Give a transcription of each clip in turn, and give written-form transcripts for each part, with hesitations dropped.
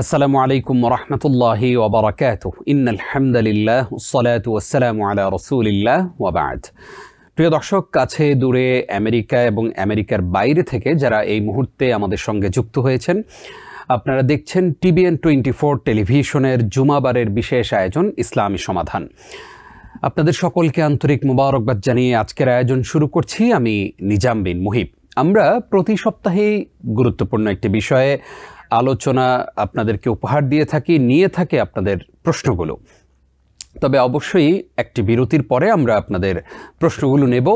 আসসালামু আলাইকুম ওরহমতুল্লাহি ওবরাকাতুহ। ইন্নাল হামদুলিল্লাহ ওয়াসসালাতু ওয়াসসালামু আলা রাসূলিল্লাহ ওয়া বা'দ। প্রিয় দর্শক, কাছে দূরে আমেরিকা এবং আমেরিকার বাইরে থেকে যারা এই মুহূর্তে আমাদের সঙ্গে যুক্ত হয়েছেন, আপনারা দেখছেন TBN 24 টেলিভিশনের জুমাবারের বিশেষ আয়োজন ইসলামী সমাধান। আপনাদের সকলকে আন্তরিক মোবারকবাদ জানিয়ে আজকের আয়োজন শুরু করছি। আমি নিজাম বিন মুহিব। আমরা প্রতি সপ্তাহেই গুরুত্বপূর্ণ একটি বিষয়ে আলোচনা আপনাদেরকে উপহার দিয়ে থাকি, নিয়ে থাকে আপনাদের প্রশ্নগুলো। তবে অবশ্যই একটি বিরতির পরে আমরা আপনাদের প্রশ্নগুলো নেব।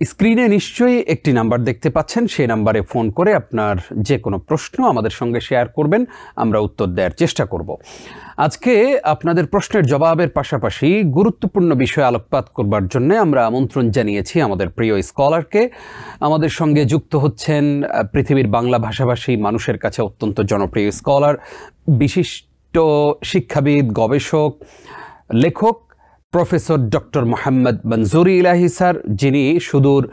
স্ক্রিনে নিশ্চয়ই একটি নাম্বার দেখতে পাচ্ছেন, সেই নাম্বারে ফোন করে আপনার যে কোনো প্রশ্ন আমাদের সঙ্গে শেয়ার করবেন, আমরা উত্তর দেওয়ার চেষ্টা করব। আজকে আপনাদের প্রশ্নের জবাবের পাশাপাশি গুরুত্বপূর্ণ বিষয়ে আলোকপাত করবার জন্য আমরা আমন্ত্রণ জানিয়েছি আমাদের প্রিয় স্কলারকে। আমাদের সঙ্গে যুক্ত হচ্ছেন পৃথিবীর বাংলা ভাষাভাষী মানুষের কাছে অত্যন্ত জনপ্রিয় স্কলার, বিশিষ্ট শিক্ষাবিদ, গবেষক, লেখক প্রফেসর ডক্টর মোহাম্মদ মনজুরি ইলাহি স্যার, যিনি সুদূর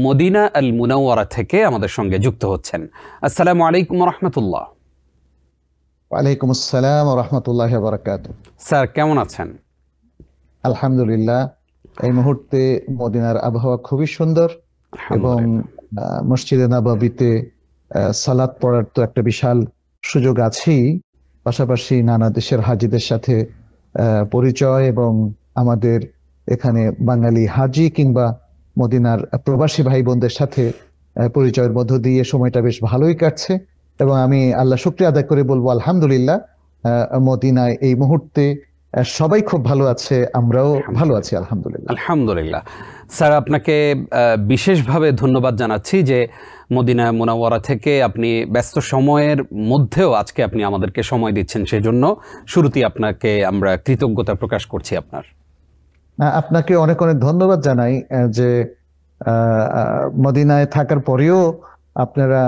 মদিনা আল মুনাওয়ারা থেকে আমাদের সঙ্গে যুক্ত হচ্ছেন। আসসালামু আলাইকুম রহমতুল্লাহ। ওয়ালাইকুম আসসালাম ওয়া রাহমাতুল্লাহি ওয়া বারাকাতুহু। স্যার কেমন আছেন? আলহামদুলিল্লাহ, এই মুহূর্তে মদিনার আবহাওয়া খুবই সুন্দর এবং মসজিদে নববীতে সালাত পড়ার তো একটা বিশাল সুযোগ আছেই, পাশাপাশি নানা দেশের হাজিদের সাথে পরিচয় এবং আমাদের এখানে বাঙালি হাজি কিংবা মদিনার প্রবাসী ভাই বোনদের সাথে পরিচয়ের মধ্য দিয়ে সময়টা বেশ ভালোই কাটছে এবং আমি আল্লাহ শুকরিয়া আদায় করে বলবো আলহামদুলিল্লাহ, মদিনায় এই মুহূর্তে সবাই খুব ভালো আছে, আমরাও ভালো আছি আলহামদুলিল্লাহ। আলহামদুলিল্লাহ। স্যার, আপনাকে বিশেষভাবে ধন্যবাদ জানাচ্ছি যে মদিনা মুনাওয়ারা থেকে আপনি ব্যস্ত সময়ের মধ্যেও আজকে আপনি আমাদেরকে সময় দিচ্ছেন, সেজন্য শুরুতেই আপনাকে আমরা কৃতজ্ঞতা প্রকাশ করছি। আপনাকে অনেক অনেক ধন্যবাদ জানাই যে মদিনায় থাকার পরেও আপনারা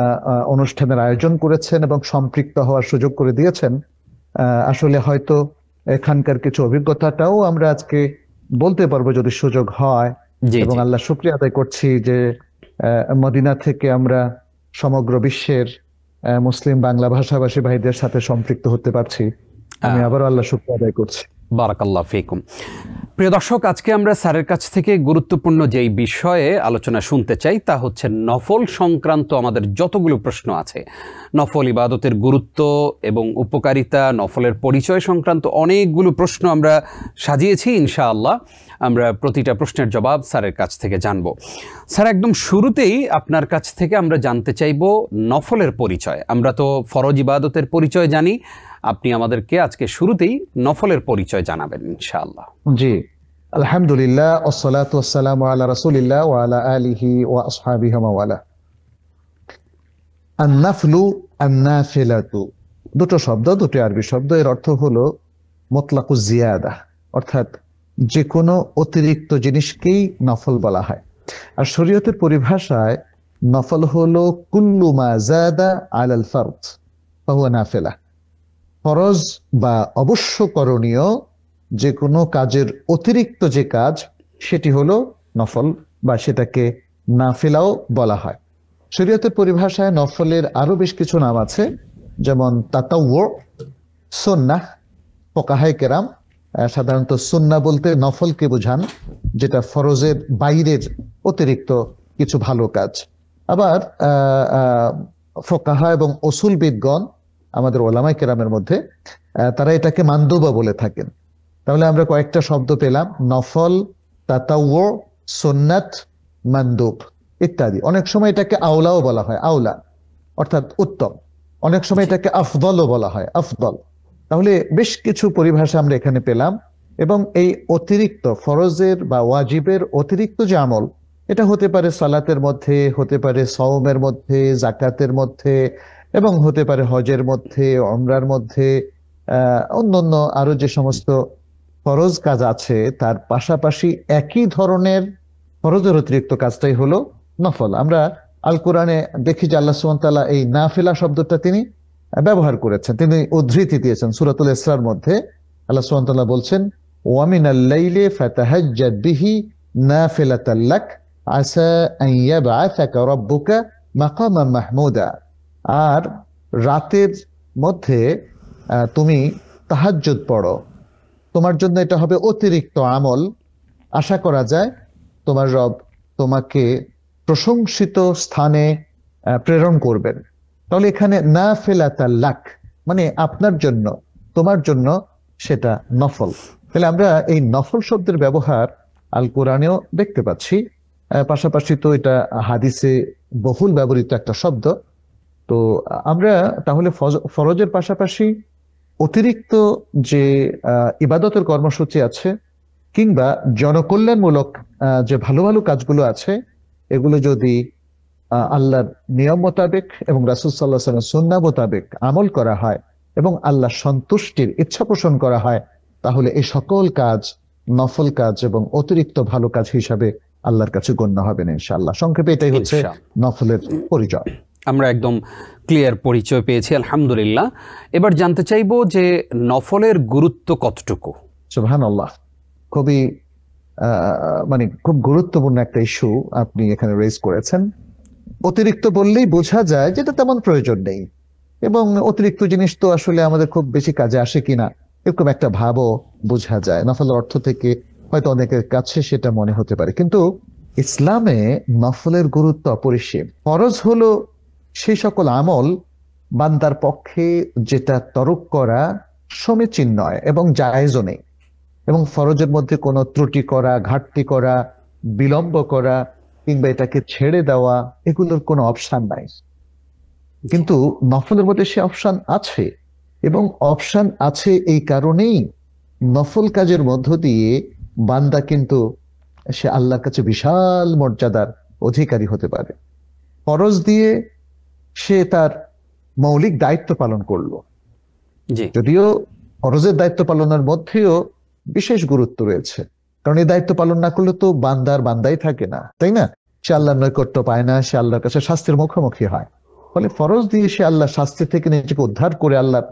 অনুষ্ঠানের আয়োজন করেছেন এবং সম্পৃক্ত হওয়ার সুযোগ করে দিয়েছেন। আসলে হয়তো এখানকার কিছু অভিজ্ঞতাটাও আমরা আজকে বলতে পারবো যদি সুযোগ হয়, এবং আল্লাহ শুকরিয়া আদায় করছি যে মদিনা থেকে আমরা সমগ্র বিশ্বের মুসলিম বাংলা ভাষাভাষী ভাইদের সাথে সম্পৃক্ত হতে পারছি। আমি আবারও আল্লাহ শুকরিয়া আদায় করছি। বারাকাল্লাহ ফিকুম। প্রিয় দর্শক, আজকে আমরা স্যারের কাছ থেকে গুরুত্বপূর্ণ যেই বিষয়ে আলোচনা শুনতে চাই তা হচ্ছে নফল সংক্রান্ত আমাদের যতগুলো প্রশ্ন আছে, নফল ইবাদতের গুরুত্ব এবং উপকারিতা, নফলের পরিচয় সংক্রান্ত অনেকগুলো প্রশ্ন আমরা সাজিয়েছি। ইনশাআল্লাহ আমরা প্রতিটা প্রশ্নের জবাব স্যারের কাছ থেকে জানব। স্যার, একদম শুরুতেই আপনার কাছ থেকে আমরা জানতে চাইব নফলের পরিচয়। আমরা তো ফরজ ইবাদতের পরিচয় জানি, আপনি আমাদেরকে আজকে শুরুতেই নফলের পরিচয় জানাবেন ইনশাআল্লাহ। জি, আলহামদুলিল্লাহ, ওয়াসসালাতু ওয়াসসালামু আলা রাসূলিল্লাহ ওয়া আলা আলিহি ওয়া আসহাবিহি ওয়া ওয়ালা। আন-নাফলু আন-নাফিলাতু, দুটো শব্দ, দুটো আরবি শব্দ। এর অর্থ হলো মুতলাকুজ জিয়াদা, অর্থাৎ যে কোনো অতিরিক্ত জিনিসকেই নফল বলা হয়। আর শরীয়তের পরিভাষায় নফল হলো কুল্লু মা যাদা আলাল ফারদ ফাহুয়া নাফিলা। ফরজ বা অবশ্য করণীয় যে কোনো কাজের অতিরিক্ত যে কাজ, সেটি হলো নফল বা সেটাকে নাফিলাও বলা হয়। শরীয়তের পরিভাষায় নফলের আরো বেশ কিছু নাম আছে, যেমন তাতাওয়ু, সুন্নাহ। ফুকাহায়ে কেরাম সাধারণত সুন্নাহ বলতে নফলকে বোঝান, যেটা ফরজের বাইরের অতিরিক্ত কিছু ভালো কাজ। আবার ফুকাহা এবং উসুলবিদগণ, আমাদের ওলামায়ে কেরামের মধ্যে, তারা এটাকে মানদুবা বলে থাকেন। তাহলে আমরা কয়েকটা শব্দ পেলাম, নফল, তাতাওয়ু, সুন্নাত, মানদুব ইত্যাদি। অনেক সময় এটাকে আওলাও বলা হয়, আওলা অর্থাৎ উত্তম। অনেক সময় এটাকে আফদলও বলা হয়, আফদল। তাহলে বেশ কিছু পরিভাষা আমরা এখানে পেলাম। এবং এই অতিরিক্ত ফরজের বা ওয়াজিবের অতিরিক্ত যে আমল, এটা হতে পারে সালাতের মধ্যে, হতে পারে সওমের মধ্যে, যাকাতের মধ্যে, এবং হতে পারে হজের মধ্যে, উমরার মধ্যে, অন্যান্য আরো যে সমস্ত ফরজ কাজ আছে তার পাশাপাশি একই ধরনের ফরজের অতিরিক্ত কাজটাই হলো নফল। আমরা আল কোরআনে দেখি যে আল্লাহ সুবহানাহু ওয়া তাআলা এই নাফিলা শব্দটা তিনি ব্যবহার করেছেন, তিনি উদ্ধৃতি দিয়েছেন। সূরাতুল ইসরার মধ্যে আল্লাহ সুবহানাহু ওয়া তাআলা বলছেন, ওয়া মিনাল লাইলি ফাতাহাজ্জাদ বিহি নাফিলাতাল লাক আসা আন ইয়াবআসাকা রাব্বুকা মাকামান মাহমুদা। আর রাতের মধ্যে তুমি তাহাজ্জুদ পড়ো, তোমার জন্য এটা হবে অতিরিক্ত আমল। আশা করা যায় তোমার রব তোমাকে প্রশংসিত স্থানে প্রেরণ করবেন। তাহলে এখানে নাফিলাতাল লাক মানে আপনার জন্য, তোমার জন্য সেটা নফল। তাহলে আমরা এই নফল শব্দের ব্যবহার আল কোরআনেও দেখতে পাচ্ছি, পাশাপাশি তো এটা হাদিসে বহুল ব্যবহৃত একটা শব্দ। তো আমরা তাহলে ফরজের পাশাপাশি অতিরিক্ত যে ইবাদতের কর্মসূচি আছে কিংবা জনকল্যাণমূলক যে ভালো ভালো কাজগুলো আছে, এগুলো যদি আল্লাহর নিয়ম মোতাবেক এবং রাসূল সাল্লাল্লাহু আলাইহি ওয়াসাল্লামের সুন্নাহ মোতাবেক আমল করা হয় এবং আল্লাহ সন্তুষ্টির ইচ্ছা পোষণ করা হয়, তাহলে এই সকল কাজ নফল কাজ এবং অতিরিক্ত ভালো কাজ হিসাবে আল্লাহর কাছে গণ্য হবে না ইনশাআল্লাহ। সংক্ষেপে এটাই হচ্ছে নফলের পরিচয়। আমরা একদম ক্লিয়ার পরিচয় পেয়েছি, আলহামদুলিল্লাহ। এবার জানতে চাইবো যে নফলের গুরুত্ব কতটুকু? সুবহানাল্লাহ, খুবই মানে খুব গুরুত্বপূর্ণ একটা ইস্যু আপনি এখানে রেজ করেছেন। অতিরিক্ত বললেই বোঝা যায় যেটা তেমন প্রয়োজন নেই, এবং অতিরিক্ত জিনিস তো আসলে আমাদের খুব বেশি কাজে আসে কিনা এরকম একটা ভাবও বোঝা যায়। নফলের অর্থ থেকে হয়তো অনেকের কাছে সেটা মনে হতে পারে, কিন্তু ইসলামে নফলের গুরুত্ব অপরিসীম। ফরজ হলো সেই সকল আমল বান্দার পক্ষে যেটা তরক করা সমীচীন নয় এবং জায়েজও নেই, এবং ফরজের মধ্যে কোনো ত্রুটি করা, ঘাটতি করা, বিলম্ব করা কিংবা এটাকে ছেড়ে দেওয়া, এগুলোর কোনো অপশন নাই। কিন্তু নফলের মধ্যে সে অপশন আছে, এবং অপশন আছে এই কারণেই নফল কাজের মধ্য দিয়ে বান্দা কিন্তু সে আল্লাহর কাছে বিশাল মর্যাদার অধিকারী হতে পারে। ফরজ দিয়ে সে তার মৌলিক দায়িত্ব পালন করলো, যদিও ফরজের দায়িত্ব পালনের মধ্যেও বিশেষ গুরুত্ব রয়েছে, কারণ এই দায়িত্ব পালন না করলে তো বান্দাই থাকে না, তাই না? সে আল্লাহর নৈকট্য পায় না, সে আল্লাহর কাছে শাস্তির মুখোমুখি হয়। ফলে ফরজ দিয়ে সে আল্লাহর শাস্তি থেকে নিজেকে উদ্ধার করে আল্লাহর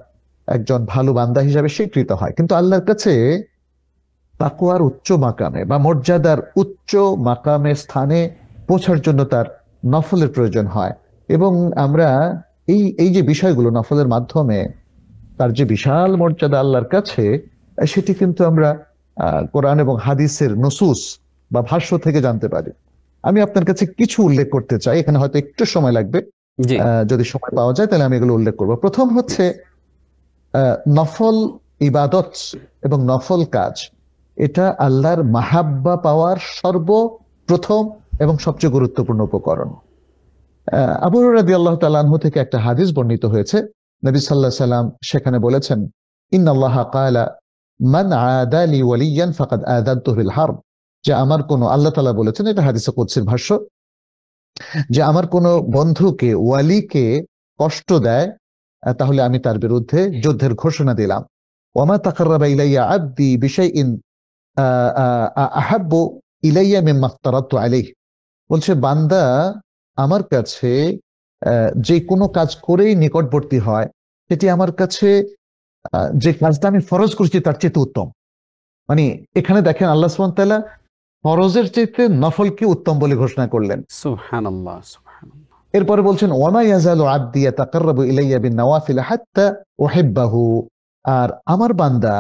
একজন ভালো বান্দা হিসাবে স্বীকৃত হয়। কিন্তু আল্লাহর কাছে তাকওয়ার উচ্চ মাকামে বা মর্যাদার উচ্চ মাকামে স্থানে পৌঁছার জন্য তার নফলের প্রয়োজন হয়, এবং আমরা এই যে বিষয়গুলো নফলের মাধ্যমে তার যে বিশাল মর্যাদা আল্লাহর কাছে, সেটি কিন্তু আমরা কোরআন এবং হাদিসের নুসুস বা ভাষ্য থেকে জানতে পারি। আমি আপনার কাছে কিছু উল্লেখ করতে চাই, এখানে হয়তো একটু সময় লাগবে, যদি সময় পাওয়া যায় তাহলে আমি এগুলো উল্লেখ করব। প্রথম হচ্ছে নফল ইবাদত এবং নফল কাজ, এটা আল্লাহর মাহাব্বা পাওয়ার সর্বপ্রথম এবং সবচেয়ে গুরুত্বপূর্ণ উপকরণ। আবু হুরায়রা রাদিয়াল্লাহু তাআলা আনহু থেকে একটা হাদিস বর্ণিত হয়েছে, নবী সাল্লাল্লাহু আলাইহি সাল্লাম সেখানে বলেছেন, ইন্নাল্লাহা ক্বালা মান আদা লি ওয়ালিয়ান ফাকাদ আযানতুহু বিল হারব, যে আমার কোন, আল্লাহ তাআলা বলেছেন, এটা হাদিসে কুদসির ভাষ্য, যে আমার কোন বন্ধুকে, ওয়ালিকে কষ্ট দেয় তাহলে আমি তার বিরুদ্ধে যুদ্ধের ঘোষণা দিলাম। ওয়ামা তাকাররাবা ইলাইয়া আবদি বিশাইইন আহাব্বু ইলাইয়া মিম্মা ইফতারাতু আলাইহি, বলছে বান্দা আমার কাছে যে কোনো কাজ করেই নিকটবর্তী হয়, সেটি আমার কাছে যে কাজটা আমি ফরজ করছি তার চেয়ে উত্তম। মানে এখানে দেখেন আল্লাহ সুবহানাহু ওয়া তাআলা ফরজের চাইতে নফলকে উত্তম বলে ঘোষণা করলেন। সুবহানাল্লাহ, সুবহানাল্লাহ। এরপরে বলছেন, ওয়ামা ইয়াজালু আবদি ইয়াতাকাররাবু ইলাইয়া বিন নওয়াফিল হাত্তা উহিব্বাহু, আর আমার বান্দা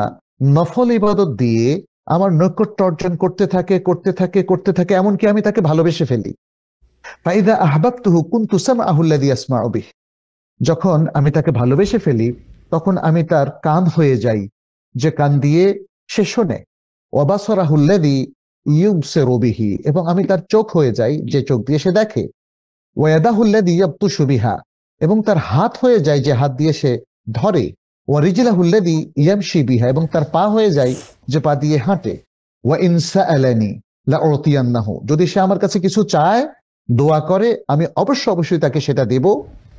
নফল ইবাদত দিয়ে আমার নৈকট্য অর্জন করতে থাকে এমনকি আমি তাকে ভালোবেসে ফেলি। ফাইদা আহবাবতুহু কুনতু সামআহু আল্লাযী ইয়াসমাউ বিহি, যখন আমি তাকে ভালোবেসে ফেলি তখন আমি তার কান হয়ে যাই, যে কান দিয়ে সে শোনে। ওয়া বাসারাহু আল্লাযী ইউবসিরু বিহি, এবং আমি তার চোখ হয়ে যাই, যে চোখ দিয়ে সে দেখে। ওয়া ইয়াদাহু আল্লাযী ইয়াবতুশু বিহা, এবং তার হাত হয়ে যায়, যে হাত দিয়ে সে ধরে। ওয়া রিজলাহু আল্লাযী ইয়ামশি বিহা, এবং তার পা হয়ে যায়, যে পা দিয়ে হাঁটে। ওয়া ইন সাআলানি লাউতিয়ান্নাহু, যদি সে আমার কাছে কিছু চায়, দোয়া করে, আমি অবশ্যই তাকে সেটা দেব।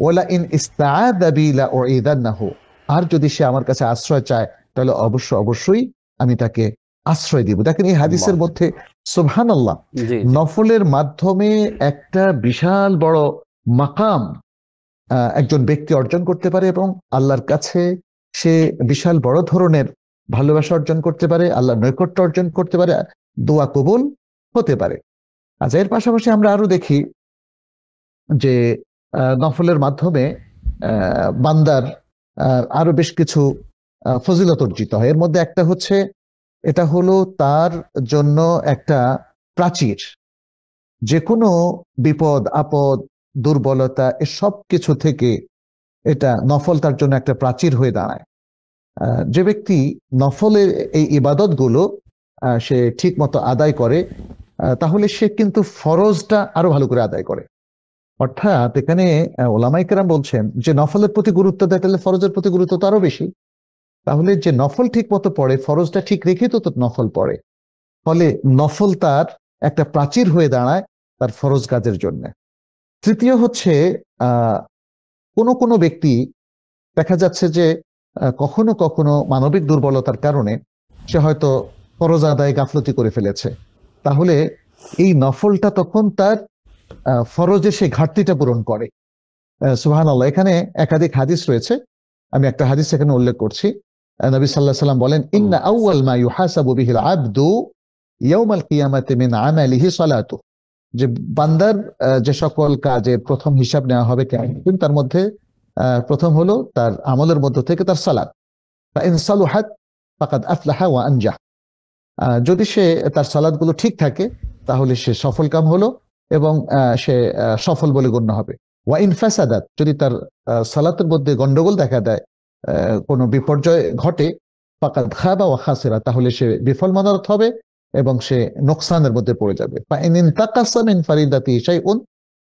ওয়ালা ইন ইস্তাআযা বি লাউইদান্নাহু, আর যদি সে আমার কাছে আশ্রয় চায় তাহলে অবশ্যই আমি তাকে আশ্রয় দিব। দেখেন এই হাদিসের মধ্যে সুবহানাল্লাহ, নফলের মাধ্যমে একটা বিশাল বড় মাকাম একজন ব্যক্তি অর্জন করতে পারে, এবং আল্লাহর কাছে সে বিশাল বড় ধরনের ভালোবাসা অর্জন করতে পারে, আল্লাহর নৈকট্য অর্জন করতে পারে, দোয়া কবুল হতে পারে। আচ্ছা, এর পাশাপাশি আমরা আরো দেখি যে নফলের মাধ্যমে বান্দার আরো বেশ কিছু ফজিলত অর্জিত হয়। এর মধ্যে একটা হচ্ছে, এটা হলো তার জন্য একটা প্রাচীর। যে কোনো বিপদ আপদ, দুর্বলতা, এসব কিছু থেকে এটা নফল তার জন্য একটা প্রাচীর হয়ে দাঁড়ায়। যে ব্যক্তি নফলের এই ইবাদত গুলো সে ঠিক মতো আদায় করে, তাহলে সে কিন্তু ফরজটা আরো ভালো করে আদায় করে। অর্থাৎ এখানে ওলামায়ে কেরাম বলছেন যে নফলের প্রতি গুরুত্ব দেয়, তাহলে ফরজের প্রতি গুরুত্ব তো আরো বেশি। তাহলে যে নফল ঠিক মতো পড়ে, ফরজটা ঠিক রেখে তো নফল পড়ে, ফলে নফল তার একটা প্রাচীর হয়ে দাঁড়ায় তার ফরজ কাজের জন্য। তৃতীয় হচ্ছে, আহ কোনো কোনো ব্যক্তি দেখা যাচ্ছে যে কখনো কখনো মানবিক দুর্বলতার কারণে সে হয়তো ফরজ আদায় গাফলতি করে ফেলেছে। তাহলে এই নফলটা তখন তার ফরজের সেই ঘাটতিটা পূরণ করে। সুবহানাল্লাহ, এখানে একাধিক হাদিস রয়েছে, আমি একটা হাদিস এখানে উল্লেখ করছি। নবী সাল্লাল্লাহু আলাইহি সাল্লাম বলেন, ইন্না আউয়াল মা ইউহাসাবু বিহিল আবদু ইয়াউমাল কিয়ামাতি মিন আমালিহি সালাতু, যে বান্দার যে সকল কাজে প্রথম হিসাব নেওয়া হবে কিয়ামতের, তার মধ্যে প্রথম হলো তার আমলের মধ্য থেকে তার সালাত। ফাইন সালুহাত ফাকাদ আফলাহা ওয়া আনজাহ, যদি সে তার সালাতগুলো ঠিক থাকে তাহলে সে সফল কাম হলো এবং সে সফল বলে গণ্য হবে। ওয়া ইন ফাসাদাত, যদি তার সালাতের মধ্যে গন্ডগোল দেখা দেয়, কোনো বিপর্যয় ঘটে, ফাকাদ খাবা ওয়া খাসিরা, তাহলে সে বিফল মনোরথ হবে এবং সে নোকসানের মধ্যে পড়ে যাবে। ফাইন ইনতাকাসা মিন ফারিদাতি শাইউন,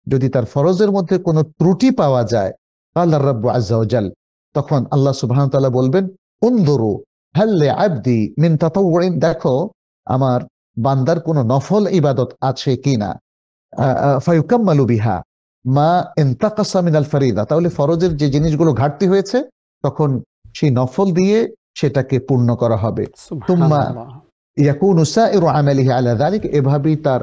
যদি তার ফরজের মধ্যে কোনো ত্রুটি পাওয়া যায়, আল্লাহ রাব্বু আযজা ওয়া জাল, তখন আল্লাহ সুবহানাহু ওয়া তাআলা বলবেন, উনদুরু হাল লিআবদি মিন তাতাওউইন, দেখো আমার বান্দার কোনো নফল ইবাদত আছে কিনা, ফায়ুকাম্মালু বিহা মা ইনতাকাসা মিনাল ফারিদা, তাহলে ফরজের যে জিনিসগুলো ঘাটতি হয়েছে তখন সেই নফল দিয়ে সেটাকে পূর্ণ করা হবে। তুম্মা সুবহানাল্লাহ। ইয়াকুনু সাইরু আমালিহি আলা যালিক, এভাবেই তার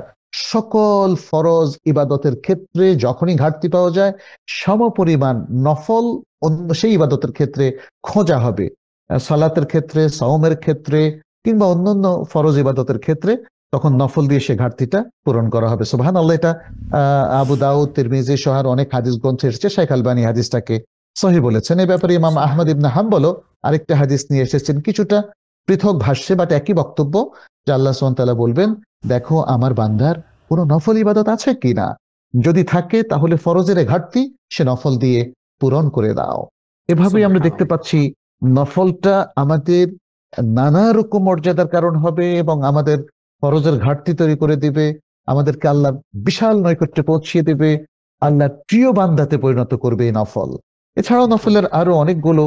সকল ফরজ ইবাদতের ক্ষেত্রে যখনই ঘাটতি পাওয়া যায়, সমপরিমাণ নফল অন্য সেই ইবাদতের ক্ষেত্রে খোঁজা হবে। সালাতের ক্ষেত্রে, সাওমের ক্ষেত্রে, কিংবা অন্যান্য ফরজ ইবাদতের ক্ষেত্রে তখন নফল দিয়ে সে ঘাটতিটা পূরণ করা হবে। সুবহানাল্লাহ, এটা আবু দাউদ, তিরমিজি সহ অনেক হাদিস গ্রন্থে এসেছে। শাইখ আলবানী হাদিসটাকে সহিহ বলেছেন। এই ব্যাপারে ইমাম আহমদ ইবনে হাম্বলও আরেকটা হাদিস নিয়ে এসেছেন, কিছুটা পৃথক ভাষ্যে, বাট একই বক্তব্য, যে আল্লাহ সুবহানাহু ওয়া তাআলা বলবেন, দেখো আমার বান্দার কোনো নফল ইবাদত আছে কিনা, যদি থাকে তাহলে ফরজের ঘাটতি সে নফল দিয়ে পূরণ করে দাও। এভাবেই আমরা দেখতে পাচ্ছি নফলটা আমাদের নানা রকম মর্যাদার কারণ হবে এবং আমাদের ফরজের ঘাটতি তৈরি করে দিবে, আমাদেরকে আল্লাহ বিশাল নৈকট্যে পৌঁছিয়ে দেবে, আল্লাহ প্রিয় বান্দাতে পরিণত করবে এই নফল। এছাড়াও নফলের আরো অনেকগুলো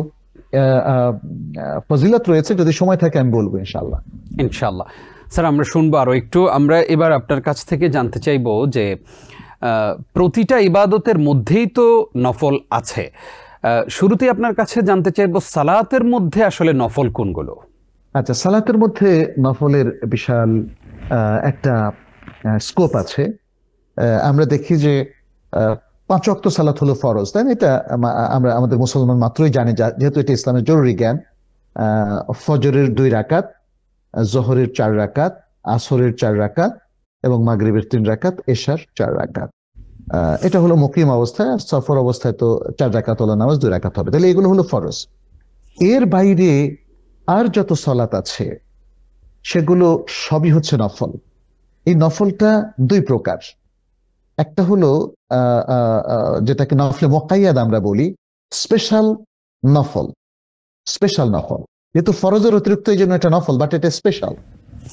ফজিলত রয়েছে, যদি সময় থাকে আমি বলবো ইনশাআল্লাহ। ইনশাআল্লাহ স্যার, আমরা শুনবো আরো একটু। আমরা এবার আপনার কাছ থেকে জানতে চাইবো যে প্রতিটা ইবাদতের মধ্যেই তো নফল আছে। শুরুতেই আপনার কাছে জানতে চাইবো সালাতের মধ্যে আসলে নফল কোনগুলো? আচ্ছা, সালাতের মধ্যে নফলের বিশাল একটা স্কোপ আছে। আমরা দেখি যে 5 ওয়াক্ত সালাত হলো ফরজ, তাই না? এটা আমরা আমাদের মুসলমান মাত্রই জানি, যেহেতু এটা ইসলামের জরুরি জ্ঞান। ফজরের 2 রাকাত, জোহরের 4 রাকাত, আসরের 4 রাকাত এবং মাগরিবের 3 রাকাত, এশার 4 রাকাত। এটা হলো মুকিম অবস্থায়। সফর অবস্থায় তো 4 রাকাত হলো নামাজ, 2 রাকাত হবে। তাহলে এগুলো হলো ফরজ। এর বাইরে আর যত সালাত আছে সেগুলো সবই হচ্ছে নফল। এই নফলটা 2 প্রকার। একটা হলো যেটাকে নফলে মুকাইয়াদ আমরা বলি, স্পেশাল নফল। স্পেশাল নফল যেহেতু ফরজের অতিরিক্ত, এই জন্য এটা নফল, বাট এটা স্পেশাল।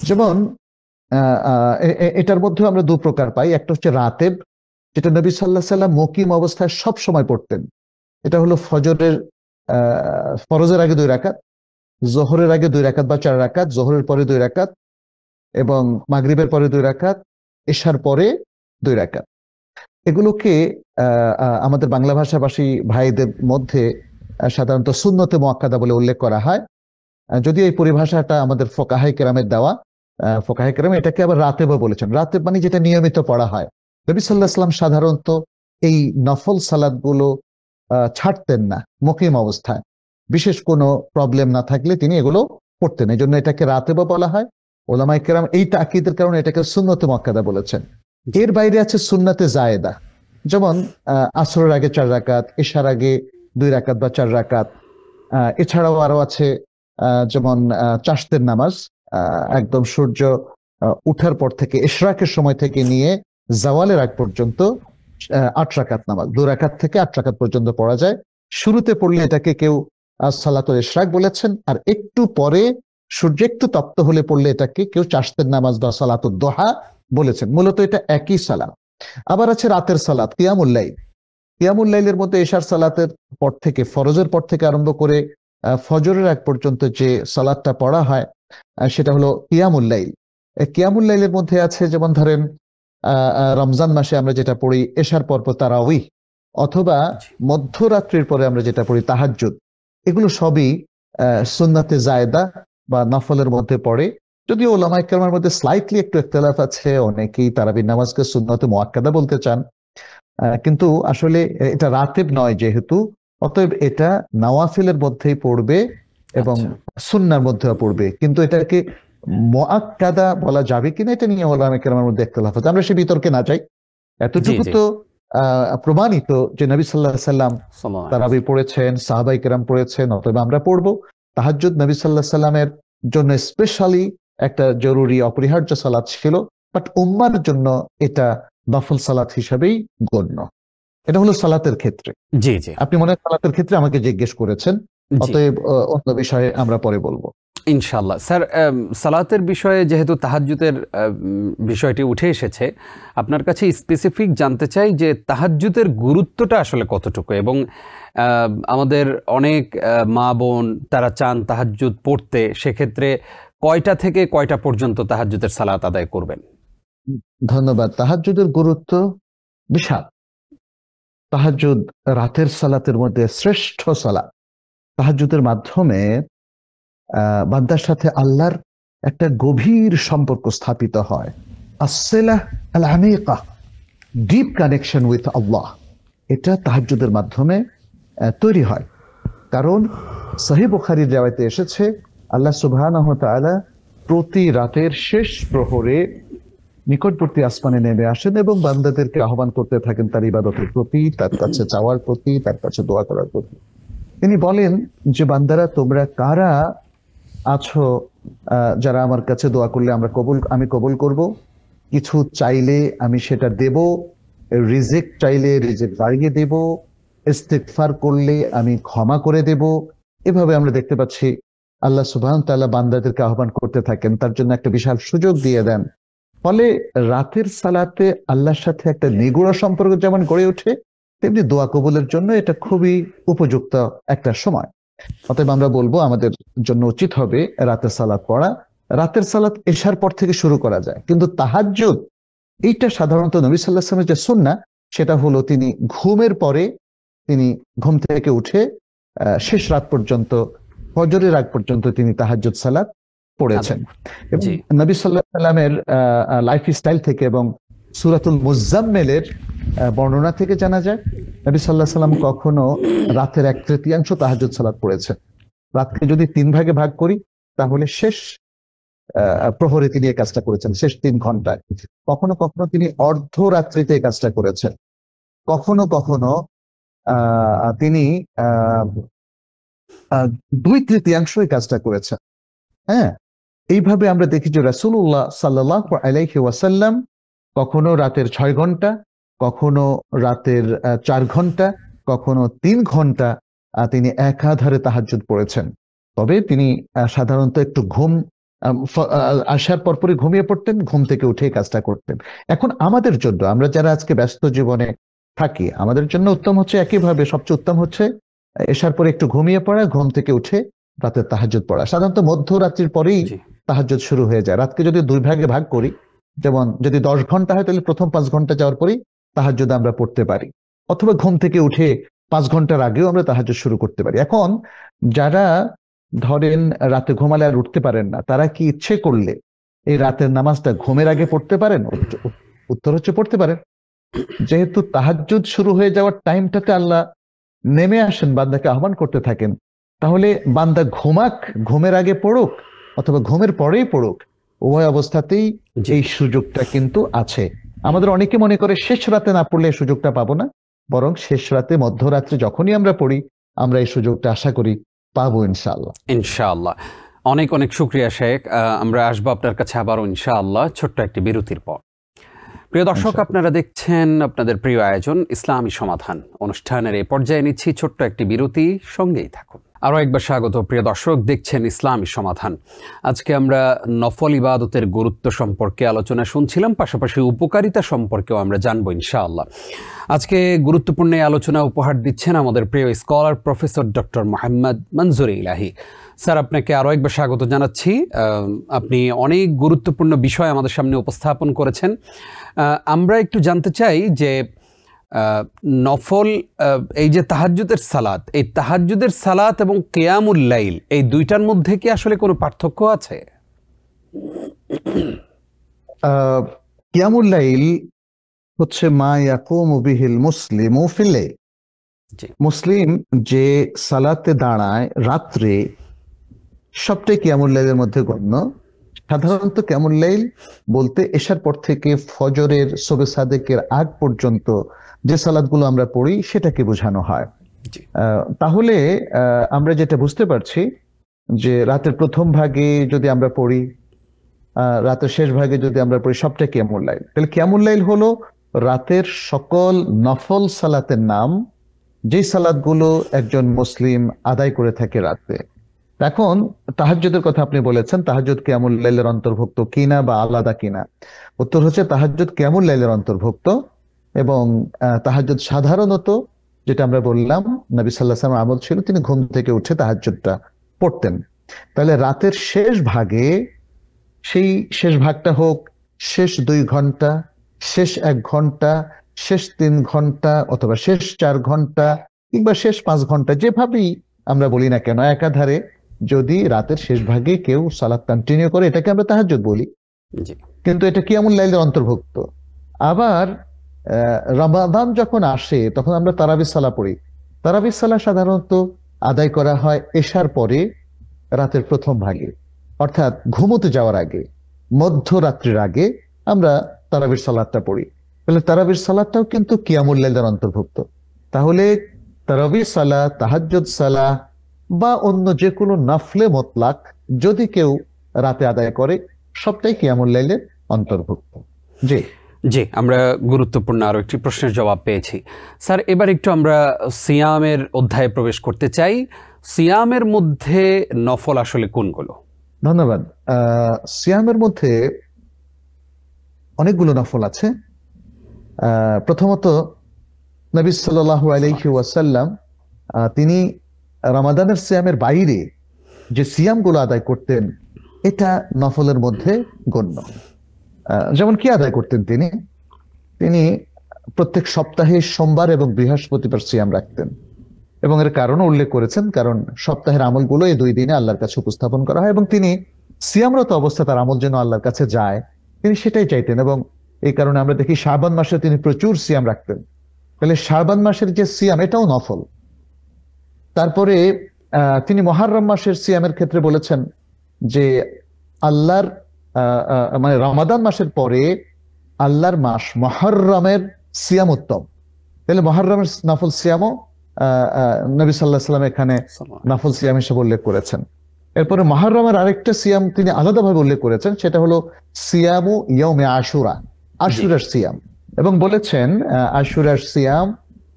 যেমন এটার মধ্যে আমরা 2 প্রকার পাই। একটা হচ্ছে রাতেব, যেটা নবী সাল্লাল্লাহু আলাইহি সাল্লাম মুকিম অবস্থায় সব সময় পড়তেন। এটা হলো ফরজের আগে 2 রাকাত, জোহরের আগে 2 রাকাত বা 4 রাকাত, জোহরের পরে 2 রাকাত এবং মাগরিবের পরে 2 রাকাত, এশার পরে 2 রাকাত। এগুলোকে আমাদের বাংলা ভাষাভাষী ভাইদের মধ্যে সাধারণত সুন্নতে মুআক্কাদা বলে উল্লেখ করা হয়। যদিও এই পরিভাষাটা আমাদের ফোকাহায়ে কেরামের দেওয়া। ফোকাহায়ে কেরাম এটাকে আবার রাতেবও বলেছেন। রাতেব মানে যেটা নিয়মিত পড়া হয়। নবী সাল্লাল্লাহু আলাইহি ওয়াসাল্লাম সাধারণত এই নফল সালাতগুলো ছাড়তেন না মুকিম অবস্থায়। বিশেষ কোনো প্রবলেম না থাকলে তিনি এগুলো পড়তেন, এই জন্য এটাকে রাতেবও বলা হয়। ওলামায়ে কেরাম এই তাকিদের কারণে এটাকে সুন্নতে মুআক্কাদা বলেছেন। এর বাইরে আছে সুন্নাতে জায়েদা, যেমন আসরের আগে 4 রাকাত, এশার আগে 2 রাকাত বা 4 রাকাত। এছাড়াও আরো আছে যেমন চাশতের নামাজ, একদম সূর্য উঠার পর থেকে ইশরাকের সময় থেকে নিয়ে জাওয়ালের আগ পর্যন্ত 8 রাকাত নামাজ, 2 রাকাত থেকে 8 রাকাত পর্যন্ত পড়া যায়। শুরুতে পড়লে এটাকে কেউ সালাতুল ইশরাক বলেছেন, আর একটু পরে সূর্য একটু তপ্ত হলে পড়লে এটাকে কেউ চাশতের নামাজ বা সালাতুদ দোহা বলেছেন। মূলত এটা একই সালাত। আবার আছে রাতের সালাত কিয়ামুল লাইল। কিয়ামুল লাইলের মধ্যে এশার সালাতের পর থেকে, ফরজের পর থেকে আরম্ভ করে ফজরের আগ পর্যন্ত যে সালাতটা পড়া হয় সেটা হলো কিয়ামুল লাইল। কিয়ামুল লাইলের মধ্যে আছে যেমন ধরেন রমজান মাসে আমরা যেটা পড়ি এশার পর তারাউই, অথবা মধ্যরাত্রির পরে আমরা যেটা পড়ি তাহাজ্জুদ, এগুলো সবই সুন্নাতে জায়েদা বা নফলের মধ্যে পড়ে। যদিও ওলামায়ে কেরামের মধ্যে স্লাইটলি একটু ইখতিলাফ আছে, অনেকেই তারাবির নামাজকে সুন্নাতে মুআক্কাদা বলতে চান, কিন্তু আসলে এটা রাতেব নয় যেহেতু, অতএব এটা নওয়াফিলের মধ্যেই পড়বে এবং সুন্নার মধ্যেও পড়বে। কিন্তু এটাকে মুআক্কাদা বলা যাবে কিনা এটা নিয়ে ওলামায়ে কেরামের মধ্যে ইখতিলাফ আছে। আমরা সে বিতর্কে না যাই, এতটুকু তো প্রমাণিত যে নবী সাল্লাল্লাহু আলাইহি সাল্লাম তারাবি পড়েছেন, সাহাবায়ে কেরাম পড়েছেন, অতএব আমরা পড়বো। তাহাজ্জুদ নবী সাল্লাল্লাহু আলাইহি সাল্লামের জন্য স্পেশালি একটা জরুরি অপরিহার্য সালাত ছিল, বাট উম্মার জন্য এটা নফল সালাত হিসাবেই গণ্য। এটা হলো সালাতের ক্ষেত্রে। জি জি, আপনি মনে হয় সালাতের ক্ষেত্রে আমাকে জিজ্ঞেস করেছেন, অতএব অন্য বিষয়ে আমরা পরে বলবো ইনশাআল্লাহ। স্যার, সালাতের বিষয়ে যেহেতু তাহাজ্জুদের বিষয়টি উঠে এসেছে, আপনার কাছে স্পেসিফিক জানতে চাই যে তাহাজ্জুদের গুরুত্বটা আসলে কতটুকু, এবং আমাদের অনেক মা বোন তারা চান তাহাজ্জুদ পড়তে, সেক্ষেত্রে কয়টা থেকে কয়টা পর্যন্ত তাহাজ্জুদের সালাত আদায় করবেন? ধন্যবাদ। তাহাজ্জুদের গুরুত্ব বিশাল। তাহাজ্জুদ রাতের সালাতের মধ্যে শ্রেষ্ঠ সালাত। তাহাজ্জুদের মাধ্যমে বান্দার সাথে আল্লাহর একটা গভীর সম্পর্ক স্থাপিত হয়, আসসিলাহ আল আমিকা, ডিপ কানেকশন উইথ আল্লাহ, এটা তাহাজ্জুদের মাধ্যমে তৈরি হয়। কারণ সহিহ বুখারীর riwayate এসেছে আল্লাহ সুবহানাহু ওয়া তাআলা প্রতি রাতের শেষ প্রহরে নিকটবর্তী আসমানে নেমে আসেন এবং বান্দাদেরকে আহ্বান করতে থাকেন তার ইবাদতের প্রতি, তার কাছে চাওয়ার প্রতি, তার কাছে দোয়া করার প্রতি। তিনি বলেন যে বান্দারা তোমরা কারা আছো যারা আমার কাছে দোয়া করলে আমি কবুল করব, কিছু চাইলে আমি সেটা দেব, রিজিক চাইলে রিজিক বাড়িয়ে দেব, ইস্তিগফার করলে আমি ক্ষমা করে দেব। এভাবে আমরা দেখতে পাচ্ছি আল্লাহ সুবহানাহু ওয়া তাআলা বান্দাদেরকে আহ্বান করতে থাকেন, তার জন্য একটা বিশাল সুযোগ দিয়ে দেন। ফলে রাতের সালাতে আল্লাহর সাথে একটা নিগুড় সম্পর্ক যেমন গড়ে ওঠে, তেমনি দোয়া কবুলের জন্য এটা খুবই উপযুক্ত একটা সময়। অতএব আমরা বলবো আমাদের জন্য উচিত হবে রাতের সালাত পড়া। রাতের সালাত এশার পর থেকে শুরু করা যায়, কিন্তু তাহাজ্জুদ এইটা সাধারণত নবী সাল্লাল্লাহু আলাইহি ওয়াসাল্লামের যে সুন্নাহ, সেটা হলো তিনি ঘুমের পরে, তিনি ঘুম থেকে উঠে শেষ রাত পর্যন্ত, ফজরের আগ পর্যন্ত তিনি তাহাজ্জুদ সালাত পড়েছেন। এবং নবী সাল্লাল্লাহু আলাইহি ওয়াসাল্লামের লাইফ স্টাইল থেকে এবং সূরাতুল মুজাম্মিলের বর্ণনা থেকে জানা যায় নবী সাল্লাল্লাহু আলাইহি ওয়াসাল্লাম কখনো রাতের 1/3 তাহাজ্জুদ সালাত পড়েছেন। রাতকে যদি 3 ভাগে ভাগ করি তাহলে শেষ প্রহরে তিনি এই কাজটা করেছেন, শেষ 3 ঘন্টায়। কখনো কখনো তিনি অর্ধরাত্রিতে এই কাজটা করেছেন, কখনো কখনো তিনি 2/3 এই কাজটা করেছেন। হ্যাঁ, এইভাবে আমরা দেখি যে রাসূলুল্লাহ সাল্লাল্লাহু আলাইহি ওয়াসাল্লাম কখনো রাতের 6 ঘন্টা, কখনো রাতের 4 ঘন্টা, কখনো 3 ঘন্টা তিনি একাধারে তাহাজ্জুদ পড়েছেন। তবে তিনি সাধারণত একটু ঘুম আসার পরপরই ঘুমিয়ে পড়তেন, ঘুম থেকে উঠে কাজটা করতেন। এখন আমাদের জন্য, আমরা যারা আজকে ব্যস্ত জীবনে থাকি, আমাদের জন্য উত্তম হচ্ছে, একইভাবে সবচেয়ে উত্তম হচ্ছে এশার পরে একটু ঘুমিয়ে পড়া, ঘুম থেকে উঠে রাতের তাহাজ্জুদ পড়া। সাধারণত মধ্যরাত্রির পরেই তাহাজ্জুদ শুরু হয়ে যায়। রাতকে যদি 2 ভাগে ভাগ করি, যেমন যদি 10 ঘন্টা হয় তাহলে প্রথম 5 ঘন্টা যাওয়ার পরেই তাহাজ্জুদ আমরা পড়তে পারি, অথবা ঘুম থেকে উঠে 5 ঘন্টার আগেও আমরা তাহাজ্জুদ শুরু করতে পারি। এখন যারা ধরেন রাতে ঘুমালে আর উঠতে পারেন না, তারা কি ইচ্ছে করলে এই রাতের নামাজটা ঘুমের আগে পড়তে পারেন? উত্তর হচ্ছে পড়তে পারেন। যেহেতু তাহাজ্জুদ শুরু হয়ে যাওয়ার টাইমটাতে আল্লাহ নেমে আসেন, বান্দাকে আহ্বান করতে থাকেন, তাহলে বান্দা ঘুমাক, ঘুমের আগে পড়ুক অথবা ঘুমের পরেই পড়ুক, উভয় অবস্থাতেই এই সুযোগটা কিন্তু আছে। আমাদের অনেকে মনে করে শেষ রাতে না পড়লে এই সুযোগটা পাবো না, বরং শেষ রাতে, মধ্যরাত্রে যখনই আমরা পড়ি, আমরা এই সুযোগটা আশা করি পাবো ইনশাআল্লাহ। ইনশাআল্লাহ। অনেক অনেক শুকরিয়া শেখ। আমরা আসবো আপনার কাছে আবারও ইনশাআল্লাহ ছোট্ট একটি বিরতির পর। প্রিয় দর্শক, আপনারা দেখছেন আপনাদের প্রিয় আয়োজন ইসলামী সমাধান অনুষ্ঠানের এই পর্যায়ে নিচ্ছি ছোট্ট একটি বিরতি, সঙ্গেই থাকুন। আরও একবার স্বাগত প্রিয় দর্শক, দেখছেন ইসলামী সমাধান। আজকে আমরা নফল ইবাদতের গুরুত্ব সম্পর্কে আলোচনা শুনছিলাম, পাশাপাশি উপকারিতা সম্পর্কেও আমরা জানবো ইনশাআল্লাহ। আজকে গুরুত্বপূর্ণ এই আলোচনা উপহার দিচ্ছেন আমাদের প্রিয় স্কলার প্রফেসর ডক্টর মোহাম্মদ মনজুর ইলাহি। স্যার, আপনাকে আরও একবার স্বাগত জানাচ্ছি। আপনি অনেক গুরুত্বপূর্ণ বিষয় আমাদের সামনে উপস্থাপন করেছেন। আমরা একটু জানতে চাই যে নফল এই যে তাহাজ্জুদের সালাত, এই তাহাজ্জুদের সালাত এবং কিয়ামুল লাইল, এই দুইটার মধ্যে কি আসলে কোনো পার্থক্য আছে? কিয়ামুল লাইল হচ্ছে মা ইয়াকুমু বিহিল মুসলিমু ফিল লাইল। মুসলিম যে সালাতে দাঁড়ায় রাত্রে, সবটাই কিয়ামুল লাইলের মধ্যে গণ্য। সাধারণত কিয়ামুল লাইল বলতে এশার পর থেকে ফজরের সুবহে সাদেকের আগ পর্যন্ত যে সালাতগুলো আমরা পড়ি সেটাকে বোঝানো হয়। তাহলে আমরা যেটা বুঝতে পারছি যে রাতের প্রথম ভাগে যদি আমরা পড়ি, রাতের শেষ ভাগে যদি আমরা পড়ি, সবটা কিয়ামুল লাইল। তাহলে কিয়ামুল লাইল হলো রাতের সকল নফল সালাতের নাম, যে সালাতগুলো একজন মুসলিম আদায় করে থাকে রাতে। এখন তাহাজ্জুদের কথা আপনি বলেছেন, তাহাজ্জুদ কিয়ামুল লাইলের অন্তর্ভুক্ত কিনা বা আলাদা কিনা? উত্তর হচ্ছে তাহাজ্জুদ কিয়ামুল লাইলের অন্তর্ভুক্ত। এবং তাহাজ্জুদ সাধারণত, যেটা আমরা বললাম, নবী সাল্লাল্লাহু আলাইহি ওয়াসাল্লাম আমল ছিল তিনি ঘুম থেকে উঠে তাহাজ্জুদটা পড়তেন। তাহলে রাতের শেষ ভাগে, সেই শেষ ভাগটা হোক শেষ 2 ঘন্টা, শেষ 1 ঘন্টা, শেষ 3 ঘন্টা, অথবা শেষ 4 ঘন্টা, কিংবা শেষ 5 ঘন্টা, যেভাবেই আমরা বলি না কেন, একাধারে যদি রাতের শেষ ভাগে কেউ সালাত কন্টিনিউ করে, এটাকে আমরা তাহাজ্জুদ বলি, কিন্তু এটা কিয়ামুল লাইলের অন্তর্ভুক্ত। আবার রমাদান যখন আসে তখন আমরা তারাবির সালাত পড়ি। তারাবির সালাত সাধারণত আদায় করা হয় এশার পরে রাতের প্রথম ভাগে, অর্থাৎ ঘুমোতে যাওয়ার আগে, মধ্যরাত্রির আগে আমরা তারাবির সালাতটা পড়ি। তাহলে তারাবির সালাতটাও কিন্তু কিয়ামুল লাইলের অন্তর্ভুক্ত। তাহলে তারাবির সালাত, তাহাজ্জুদ সালাত বা অন্য যে কোনো নফলে মুতলাক যদি কেউ রাতে আদায় করে, সবটাই কিয়ামুল লাইলের অন্তর্ভুক্ত। জি জি, আমরা গুরুত্বপূর্ণ আরো একটি প্রশ্নের জবাব পেয়েছি। স্যার, এবার একটু আমরা সিয়ামের অধ্যায়ে প্রবেশ করতে চাই। সিয়ামের মধ্যে নফল আসলে কোনগুলো? ধন্যবাদ। সিয়ামের মধ্যে অনেকগুলো নফল আছে। প্রথমত নবী সাল্লাল্লাহু আলাইহি ওয়াসাল্লাম তিনি রমাদানের সিয়ামের বাইরে যে সিয়ামগুলো আদায় করতেন, এটা নফলের মধ্যে গণ্য। যেমন কি আদায় করতেন তিনি প্রত্যেক সপ্তাহে সোমবার এবং বৃহস্পতিবার সিয়াম রাখতেন, এবং এর কারণও উল্লেখ করেছেন, কারণ সপ্তাহের আমলগুলো এই 2 দিনে আল্লাহর কাছে উপস্থাপন করা হয়, এবং তিনি সিয়ামরত অবস্থা তার আমল যেন আল্লাহর কাছে যায়, তিনি সেটাই চাইতেন। এবং এই কারণে আমরা দেখি শাবান মাসে তিনি প্রচুর সিয়াম রাখতেন। তাহলে শাবান মাসের যে সিয়াম, এটাও নফল। তারপরে তিনি মুহররম মাসের সিয়ামের ক্ষেত্রে বলেছেন যে আল্লাহর মানে রমাদান মাসের পরে আল্লাহর মাস মুহররমের সিয়াম উত্তম। তাহলে মুহররমের নফল সিয়ামও নবী সাল্লাল্লাহু আলাইহি ওয়াসাল্লাম এখানে নফল সিয়াম হিসেবে উল্লেখ করেছেন। এরপরে মুহররমের আরেকটা সিয়াম তিনি আলাদাভাবে উল্লেখ করেছেন, সেটা হলো সিয়ামু ইয়াউমে আশুরা, আশুরার সিয়াম, এবং বলেছেন আশুরার সিয়াম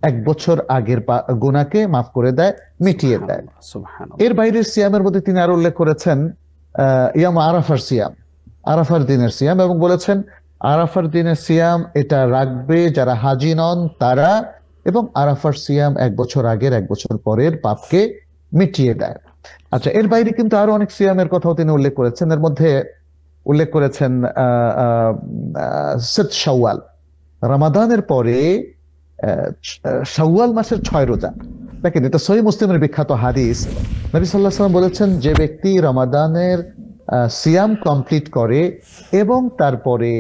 1 বছর আগের গুনাহকে মাফ করে দেয়, মিটিয়ে দেয়। এর বাইরের সিয়ামের মধ্যে তিনি আরো উল্লেখ করেছেন ইয়াম আরাফার সিয়াম, আরাফার দিনের সিয়াম, এবং বলেছেন আরাফার দিনের সিয়াম এটা রাখবে যারা হাজি নন তারা, এবং আরাফার সিয়াম 1 বছর আগের 1 বছর পরের পাপকে মিটিয়ে দেয়। আচ্ছা, এর বাইরে কিন্তু আরো অনেক সিয়ামের কথাও তিনি উল্লেখ করেছেন। এর মধ্যে উল্লেখ করেছেন সিত শাওয়াল, রমাদানের পরে শাওয়াল মাসের 6 রোজা। দেখেন, এটা সহিহ মুসলিমের বিখ্যাত হাদিস। নবী সাল্লাল্লাহু আলাইহি ওয়াসাল্লাম বলেছেন, যে ব্যক্তি রমাদানের সিয়াম কমপ্লিট করে এবং তারপরে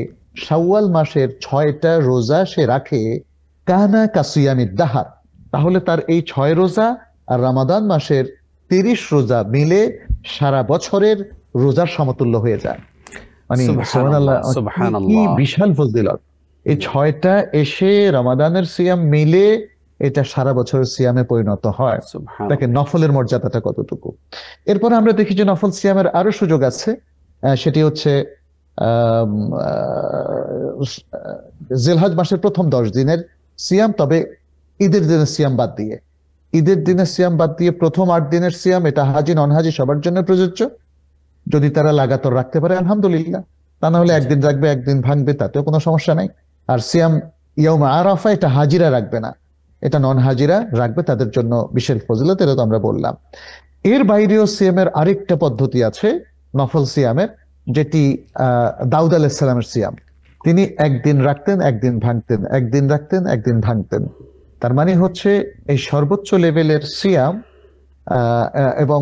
শাওয়াল মাসের 6টা রোজা সে রাখে, কানা কাসিয়ামিদ দাহার, তাহলে তার এই 6 রোজা আর রমাদান মাসের 30 রোজা মিলে সারা বছরের রোজার সমতুল্য হয়ে যায়। মানে সুবহানাল্লাহ, কি বিশাল ফজিলত! এই 6টা এসে রমাদানের সিয়াম মিলে এটা সারা বছর সিয়ামে পরিণত হয়। সুবহানাল্লাহ। দেখেন নফলের মর্যাদাটা কতটুকু। এরপরে আমরা দেখি যে নফল সিয়ামের আরো সুযোগ আছে। সেটি হচ্ছে আম, আহ, জিলহজ মাসের প্রথম 10 দিনের সিয়াম, তবে ঈদের দিনের সিয়াম বাদ দিয়ে। ঈদের দিনের সিয়াম বাদ দিয়ে প্রথম 8 দিনের সিয়াম, এটা হাজি নন হাজি সবার জন্য প্রযোজ্য। যদি তারা লাগাতার রাখতে পারে আলহামদুলিল্লাহ, তা না হলে একদিন রাখবে একদিন ভাঙবে, তাতেও কোনো সমস্যা নাই। আর সিয়াম ইয়াউম আরাফা এটা হাজিরা রাখবে না, এটা নন হাজিরা রাখবে, তাদের জন্য বিশেষ ফজিলত, এটা তো আমরা বললাম। এর বাইরেও সিয়ামের আরেকটা পদ্ধতি আছে নফল সিয়ামের, যেটি দাউদ আলাইহিস সালামের সিয়াম। তিনি একদিন রাখতেন একদিন ভাঙতেন, একদিন রাখতেন একদিন ভাঙতেন। তার মানে হচ্ছে এই সর্বোচ্চ লেভেলের সিয়াম এবং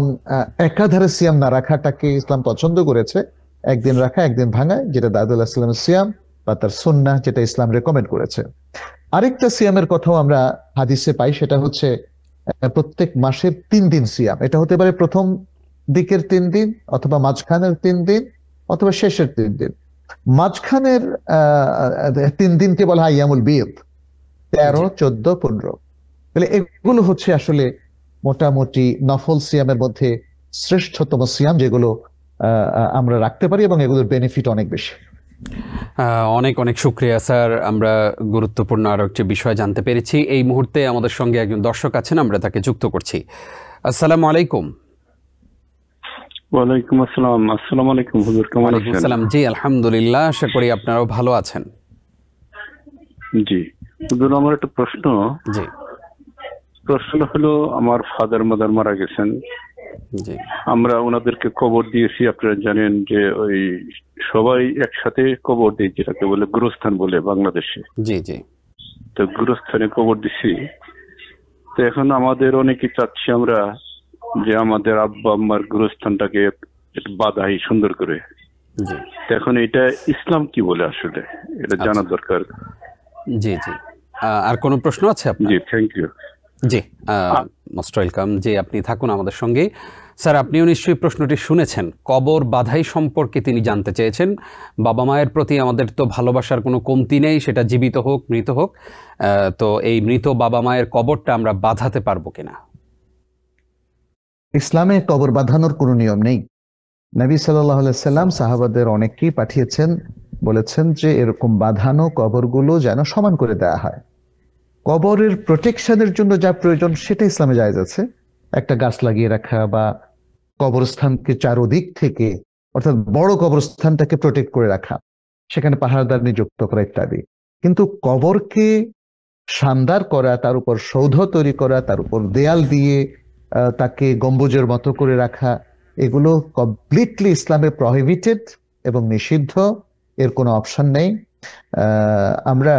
একাধারে সিয়াম না রাখাটাকে ইসলাম পছন্দ করেছে। একদিন রাখা একদিন ভাঙা, যেটা দাউদ আলাইহিস সালামের সিয়াম বা তার সুন্নাহ, যেটা ইসলাম রেকমেন্ড করেছে। আরেকটা সিয়ামের কথাও আমরা হাদিসে পাই, সেটা হচ্ছে প্রত্যেক মাসের 3 দিন সিয়াম। এটা হতে পারে প্রথম দিকের 3 দিন, অথবা মাঝখানের 3 দিন, অথবা শেষের 3 দিন। মাঝখানের 3 দিনকে বলা হয় আইয়ামুল বীদ, 13, 14, 15। তাহলে এগুলো হচ্ছে আসলে মোটামুটি নফল সিয়ামের মধ্যে শ্রেষ্ঠতম সিয়াম, যেগুলো আমরা রাখতে পারি, এবং এগুলোর বেনিফিট অনেক বেশি। অনেক অনেক শুক্রিয়া স্যার, আমরা গুরুত্বপূর্ণ আরো একটি বিষয় জানতে পেরেছি। এই মুহূর্তে আমাদের সঙ্গে একজন দর্শক আছেন, আমরা তাকে যুক্ত করছি। আসসালামু আলাইকুম। ওয়ালাইকুম আসসালাম। আসসালামু আলাইকুম হুজুর, কেমন ওয়ালাইকুম আছেন? আসসালাম। জি আলহামদুলিল্লাহ, আশা করি আপনারাও ভালো আছেন। জি হুজুর, আমার একটা প্রশ্ন। জি প্রশ্ন হলো, আমার ফাদার মাদার মারা গেছেন, জি আমরা ওনাদেরকে কবর দিয়েছি। আপনারা জানেন যে ওই সবাই একসাথে কবর দিই, যেটাকে বলে গুরুস্থান বলে বাংলাদেশে। জি জি তো গুরুস্থানে কবর দিছি। তো এখন আমাদের অনেকে চাচ্ছি আমরা যে আমাদের আব্বা আম্মার গুরুস্থানটাকে একটু বাঁধাই সুন্দর করে। জি তো এখন এটা ইসলাম কি বলে আসলে এটা জানা দরকার। জি জি আর কোনো প্রশ্ন আছে আপনার? জি, থ্যাংক ইউ। জি মোস্ট ওয়েলকাম। জি আপনি থাকুন আমাদের সঙ্গে। স্যার আপনিও নিশ্চয়ই প্রশ্নটি শুনেছেন, কবর বাধাই সম্পর্কে তিনি জানতে চেয়েছেন। বাবা মায়ের প্রতি আমাদের তো ভালোবাসার কোনো কমতি নেই, সেটা জীবিত হোক মৃত হোক। তো এই মৃত বাবা মায়ের কবরটা আমরা বাঁধাতে পারবো কিনা? ইসলামে কবর বাঁধানোর কোনো নিয়ম নেই। নবী সাল্লাল্লাহু আলাইহি সাল্লাম সাহাবাদের অনেককেই পাঠিয়েছেন, বলেছেন যে এরকম বাঁধানো কবরগুলো যেন সমান করে দেয়া হয়। কবরের প্রোটেকশনের জন্য যা প্রয়োজন সেটা ইসলামে জায়েজ আছে। একটা গাছ লাগিয়ে রাখা, বা কবরস্থানকে চারদিক থেকে, অর্থাৎ বড় কবরস্থানটাকে প্রোটেক্ট করে রাখা, সেখানে পাহারাদার নিযুক্ত করা ইত্যাদি। কিন্তু কবরকে শানদার করা, তার উপর সৌধ তৈরি করা, তার উপর দেয়াল দিয়ে তাকে গম্বুজের মতো করে রাখা, এগুলো কমপ্লিটলি ইসলামে প্রহিবিটেড এবং নিষিদ্ধ। এর কোনো অপশন নেই। আমরা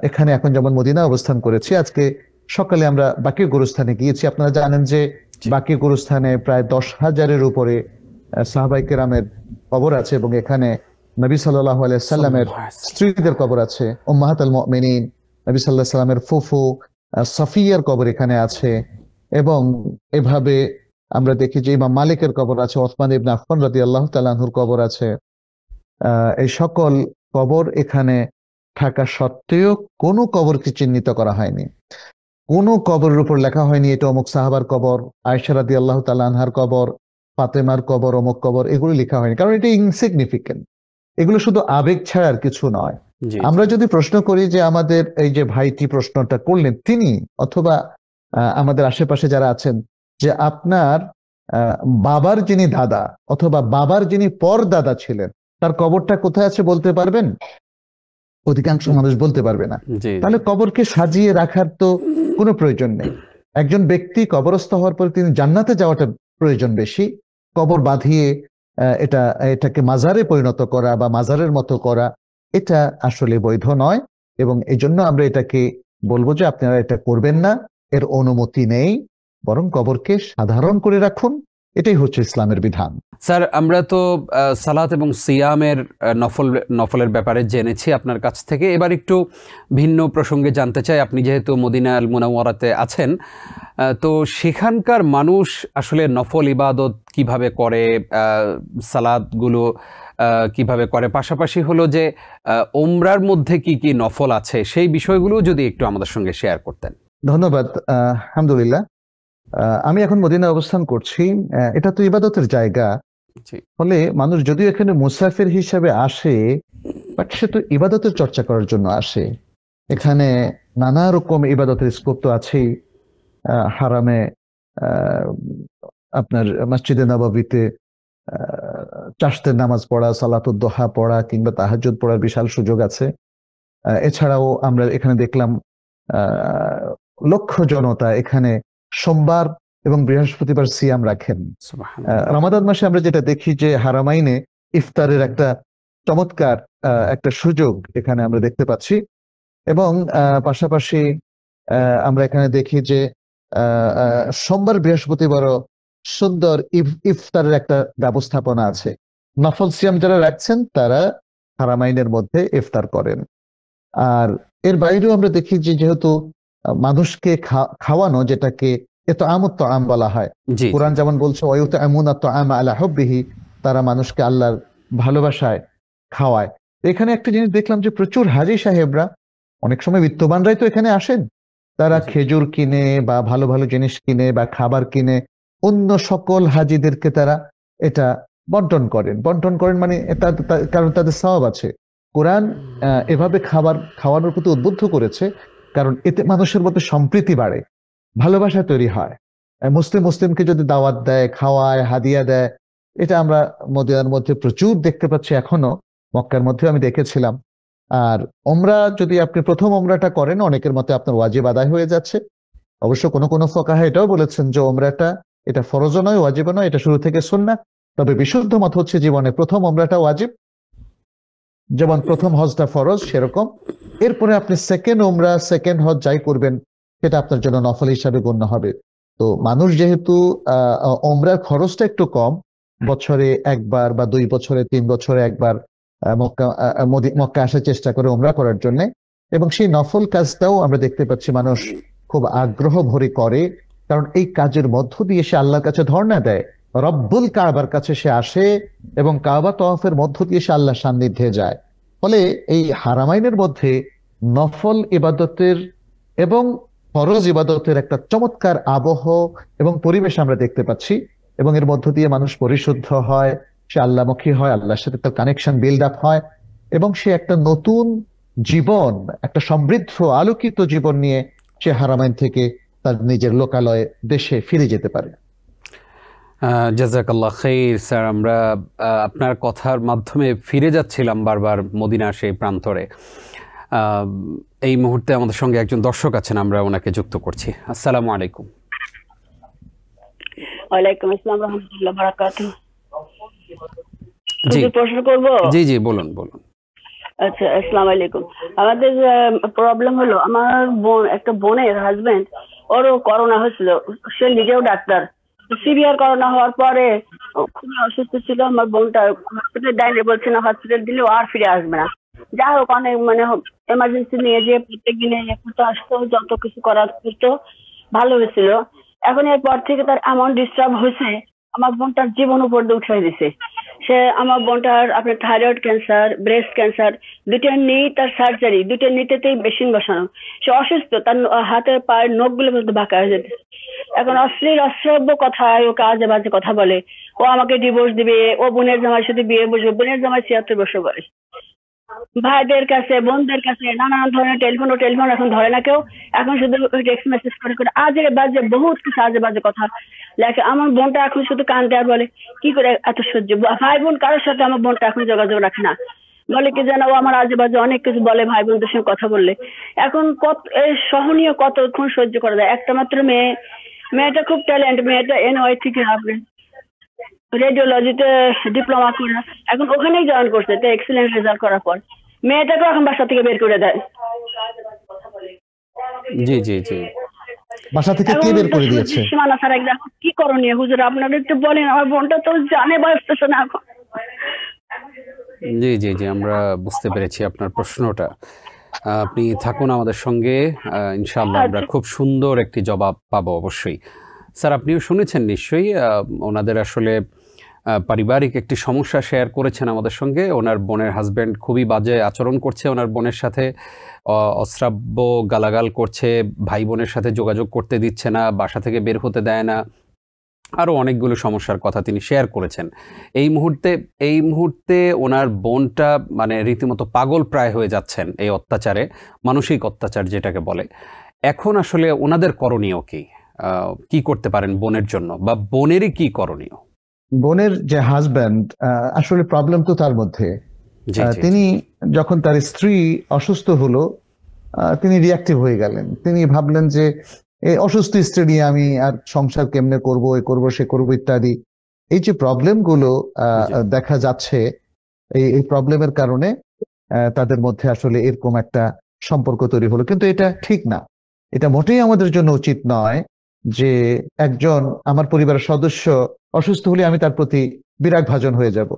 এখানে এখন যেমন মদিনা অবস্থান করেছি, আজকে সকালে আমরা বাকি গোরস্থানে গিয়েছি। আপনারা জানেন যে বাকি গোরস্থানে প্রায় 10,000-এর উপরে সাহাবায়ে কেরামের কবর আছে, এবং এখানে নবী সাল্লাল্লাহু আলাইহি সাল্লামের স্ত্রীদের কবর আছে, উম্মাহাতুল মুমিনিন, নবী সাল্লাল্লাহু আলাইহি সাল্লামের ফুফু সাফিয়ার কবর এখানে আছে। এবং এভাবে আমরা দেখি যে ইমাম মালিকের কবর আছে, ওসমান ইবনে আফফান রাদিয়াল্লাহু তাআলা আনহুর কবর আছে। এই সকল কবর এখানে থাকা সত্ত্বেও কোনো কবরকে চিহ্নিত করা হয়নি, কোনো কবরের উপর লেখা হয়নি এটা অমুক সাহাবার কবর, আয়েশা রাদিয়াল্লাহু তাআলা আনহার কবর, ফাতেমার কবর, অমুক কবর, এগুলো লেখা হয়নি, কারণ এটা ইনসিগনিফিকেন্ট। এগুলো শুধু আবেগ ছাড়া আর কিছু নয়। আমরা যদি প্রশ্ন করি যে আমাদের এই যে ভাইটি প্রশ্নটা করলেন, তিনি অথবা আমাদের আশেপাশে যারা আছেন, যে আপনার বাবার যিনি দাদা অথবা বাবার যিনি পর দাদা ছিলেন, তার কবরটা কোথায় আছে বলতে পারবেন? অধিকাংশ মানুষ বলতে পারবে না। তাহলে কবরকে সাজিয়ে রাখার তো কোনো প্রয়োজন নেই। একজন ব্যক্তি কবরস্থ হওয়ার পর তিনি জান্নাতে যাওয়াটা প্রয়োজন বেশি। কবর বাঁধিয়ে এটাকে মাজারে পরিণত করা বা মাজারের মতো করা, এটা আসলে বৈধ নয়, এবং এই জন্য আমরা এটাকে বলবো যে আপনারা এটা করবেন না, এর অনুমতি নেই। বরং কবরকে সাধারণ করে রাখুন, এটাই হচ্ছে ইসলামের বিধান। স্যার আমরা তো সালাত এবং সিয়ামের নফলের ব্যাপারে জেনেছি আপনার কাছ থেকে। এবার একটু ভিন্ন প্রসঙ্গে জানতে চাই। আপনি যেহেতু মদিনা আল মুনাওয়ারাতে আছেন, তো সেখানকার মানুষ আসলে নফল ইবাদত কিভাবে করে, সালাতগুলো কিভাবে করে, পাশাপাশি হলো যে উমরার মধ্যে কি কি নফল আছে, সেই বিষয়গুলো যদি একটু আমাদের সঙ্গে শেয়ার করতেন। ধন্যবাদ। আলহামদুলিল্লাহ। আমি এখন মদিনায় অবস্থান করছি। এটা তো ইবাদতের জায়গা, জি ফলে মানুষ যদিও এখানে মুসাফির হিসাবে আসে, বাট সে তো ইবাদতের চর্চা করার জন্য আসে। এখানে নানা রকম ইবাদতের স্কোপ তো আছেই। হারামে, আহ, আপনার মসজিদে নববীতে চাশতের নামাজ পড়া, সালাতুদ দোহা পড়া কিংবা তাহাজ্জুদ পড়ার বিশাল সুযোগ আছে। এছাড়াও আমরা এখানে দেখলাম আহ, লক্ষ জনতা এখানে সোমবার এবং বৃহস্পতিবার সিয়াম রাখেন। সুবহানাল্লাহ। রমাদান মাসে আমরা যেটা দেখি যে হারামাইনে ইফতারের একটা চমৎকার একটা সুযোগ এখানে আমরা দেখতে পাচ্ছি। এবং পাশাপাশি আমরা এখানে দেখি যে সোমবার বৃহস্পতিবারও সুন্দর ইফতারের একটা ব্যবস্থাপনা আছে। নফল সিয়াম যারা রাখছেন তারা হারামাইনের মধ্যে ইফতার করেন। আর এর বাইরেও আমরা দেখি যে যেহেতু মানুষকে খাওয়ানো, যেটাকে এত আমত আম বলা হয়, জি কোরআন যেমন বলছে ওয়ুত এমন আম আলা হুব্বিহি, তারা মানুষকে আল্লাহর ভালোবাসায় খাওয়ায়। এখানে একটা জিনিস দেখলাম যে প্রচুর হাজী সাহেবরা, অনেক সময় বিত্তবানরাই তো এখানে আসেন, তারা জি খেজুর কিনে বা ভালো ভালো জিনিস কিনে বা খাবার কিনে অন্য সকল হাজীদেরকে তারা এটা বন্টন করেন মানে এটা কারণ তাদের সওয়াব আছে। কোরআন এভাবে খাওয়ানোর প্রতি উদ্বুদ্ধ করেছে, কারণ এতে মানুষের মধ্যে সম্প্রীতি বাড়ে, ভালোবাসা তৈরি হয়। মুসলিমকে যদি দাওয়াত দেয়, খাওয়ায়, হাদিয়া দেয়, এটা আমরা মদিনার মধ্যে প্রচুর দেখতে পাচ্ছি এখনো। মক্কার মধ্যে আমি দেখেছিলাম। আর ওমরা যদি আপনি প্রথম ওমরাটা করেন, অনেকের মতে আপনার ওয়াজিব আদায় হয়ে যাচ্ছে। অবশ্য কোনো কোনো ফুকাহা এটাও বলেছেন যে ওমরাটা এটা ফরজও নয়, ওয়াজিবও নয়, এটা শুরু থেকে সুন্নাহ। তবে বিশুদ্ধ মত হচ্ছে জীবনে প্রথম ওমরাটা ওয়াজিব, যেমন প্রথম হজটা ফরজ সেরকম। এরপরে আপনি সেকেন্ড ওমরা, সেকেন্ড হজ যাই করবেন সেটা আপনার জন্য নফল হিসাবে গণ্য হবে। তো মানুষ যেহেতু ওমরার খরচটা একটু কম, বছরে একবার বা 2 বছরে 3 বছরে একবার মক্কা আসার চেষ্টা করে ওমরা করার জন্য, এবং সেই নফল কাজটাও আমরা দেখতে পাচ্ছি মানুষ খুব আগ্রহ ভরে করে, কারণ এই কাজের মধ্য দিয়ে সে আল্লাহর কাছে ধর্ণা দেয়, রব্বুল কাবার কাছে সে আসে এবং কাবা তওয়াফের মধ্য দিয়ে সে আল্লাহর সান্নিধ্যে যায়। ফলে এই হারামাইনের মধ্যে নফল ইবাদতের এবং ফরজ ইবাদতের একটা চমৎকার আবহ এবং পরিবেশ আমরা দেখতে পাচ্ছি, এবং এর মধ্য দিয়ে মানুষ পরিশুদ্ধ হয়, সে আল্লাহমুখী হয়, আল্লাহর সাথে তার কানেকশন বিল্ড আপ হয়, এবং সে একটা নতুন জীবন, একটা সমৃদ্ধ আলোকিত জীবন নিয়ে সে হারামাইন থেকে তার নিজের লোকালয়ে দেশে ফিরে যেতে পারে। জাযাকাল্লাহ খাইর স্যার। আমরা আপনার কথার মাধ্যমে ফিরে যাচ্ছিলাম বারবার মদিনার সেই প্রান্তরে। এই মুহূর্তে আমাদের সঙ্গে একজন দর্শক আছেন, আমরা ওনাকে যুক্ত করছি। আসসালামু আলাইকুম। ওয়ালাইকুম আসসালাম রাহমাতুল্লাহ বারাকাতুহু। জি প্রশ্ন করব? জি জি বলুন বলুন। আচ্ছা, আসসালামু আলাইকুম। আমাদের প্রবলেম হলো, আমার একটা বোনের হাজবেন্ড, ওরও করোনা হয়েছিল, সে নিজেও ডাক্তার। সিভিয়ার করোনা হওয়ার পরে খুবই অসুস্থ ছিল। আমার বোনটা হসপিটালে ডাইলে বলছে না, হসপিটাল দিলেও আর ফিরে আসবে না। যাই হোক, অনেক মানে এমার্জেন্সি নিয়ে যে প্রত্যেক দিনে করতে আসতো, যত কিছু করার করতো, ভালো হয়েছিল। এখন এরপর থেকে তার এমন ডিস্টার্ব হয়েছে, আমার বোনটার জীবন উপর দিয়ে উঠে দিছে। সে আমার বোনটার আপনার থাইরয়েড ক্যান্সার, ব্রেস্ট ক্যান্সার, দুইটা নেই, তার সার্জারি, দুইটা নিতেই মেশিন বসানো। সে অসুস্থ, তার হাতের পায়ের নখগুলো পর্যন্ত বাঁকা হয়ে যেতে। এখন অশ্লীল অশ্রাব্য কথায় ওকে আজে বাজে কথা বলে, ও আমাকে ডিভোর্স দিবে, ও বোনের জামাইয়ের সাথে বিয়ে বসবে। বোনের জামাই ৭৬ বছর বয়স। ভাইদের কাছে, বোনদের কাছে নানান ধরনের টেলিফোন এখন ধরে না কেউ। এখন শুধু টেক্সট মেসেজ করে করে আজে বাজে বহুত কিছু আজে বাজে কথা লেখে। আমার বোনটা এখন শুধু কান্দে আর বলে, কি করে এত সহ্য। ভাই বোন কারোর সাথে আমার বোনটা এখন যোগাযোগ রাখে না, বলে কি যেন ও আমার আজে বাজে অনেক কিছু বলে ভাই বোনদের সঙ্গে কথা বললে। এখন এই সহনীয় কতক্ষণ সহ্য করা যায়? একটা মাত্র মেয়ে, মেয়েটা খুব ট্যালেন্ট, মেয়েটা NY থেকে আপনি রেডিওলজিতে ডিপ্লোমা করে এখন ওখানেই জয়েন করছে, তো এক্সিলেন্ট রেজাল্ট করার পর মেয়েটাকে এখন বাসা থেকে বের করে দেয়। জি জি জি। বাসা থেকে কে বের করে দিয়েছে? সীমানা ছাড়া এখন কি করণীয় হুজুর, আপনারা একটু বলেন। আমার বোনটা তো জানে বসতেছে না এখন। জি জি জি, আমরা বুঝতে পেরেছি আপনার প্রশ্নটা। আপনি থাকুন আমাদের সঙ্গে, ইনশাআল্লাহ আমরা খুব সুন্দর একটি জবাব পাবো অবশ্যই। স্যার, আপনিও শুনেছেন নিশ্চয়ই ওনাদের আসলে পারিবারিক একটি সমস্যা শেয়ার করেছেন আমাদের সঙ্গে। ওনার বোনের হাজব্যান্ড খুবই বাজে আচরণ করছে ওনার বোনের সাথে, অশ্রাব্য গালাগাল করছে, ভাই বোনের সাথে যোগাযোগ করতে দিচ্ছে না, বাসা থেকে বের হতে দেয় না, আরও অনেকগুলো সমস্যার কথা তিনি শেয়ার করেছেন। এই মুহূর্তে ওনার বোনটা মানে রীতিমতো পাগল প্রায় হয়ে যাচ্ছেন এই অত্যাচারে, মানসিক অত্যাচার যেটাকে বলে। এখন আসলে ওনাদের করণীয় কি করতে পারেন বোনের জন্য, বা বোনেরই কি করণীয়? বোনের যে হাজব্যান্ড, আসলে প্রবলেম তো তার মধ্যে। তিনি যখন তার স্ত্রী অসুস্থ হলো, তিনি রিয়াক্টিভ হয়ে গেলেন। তিনি ভাবলেন যে এই অসুস্থ স্ত্রী নিয়ে আমি আর সংসার কেমনে করব, এ করবো সে করবো ইত্যাদি। এই যে প্রবলেম গুলো দেখা যাচ্ছে, এই প্রবলেমের কারণে তাদের মধ্যে আসলে এরকম একটা সম্পর্ক তৈরি হলো। কিন্তু এটা ঠিক না, এটা মোটেই আমাদের জন্য উচিত নয় যে একজন আমার পরিবারের সদস্য অসুস্থ হলে আমি তার প্রতি বিরাগ ভাজন হয়ে যাব।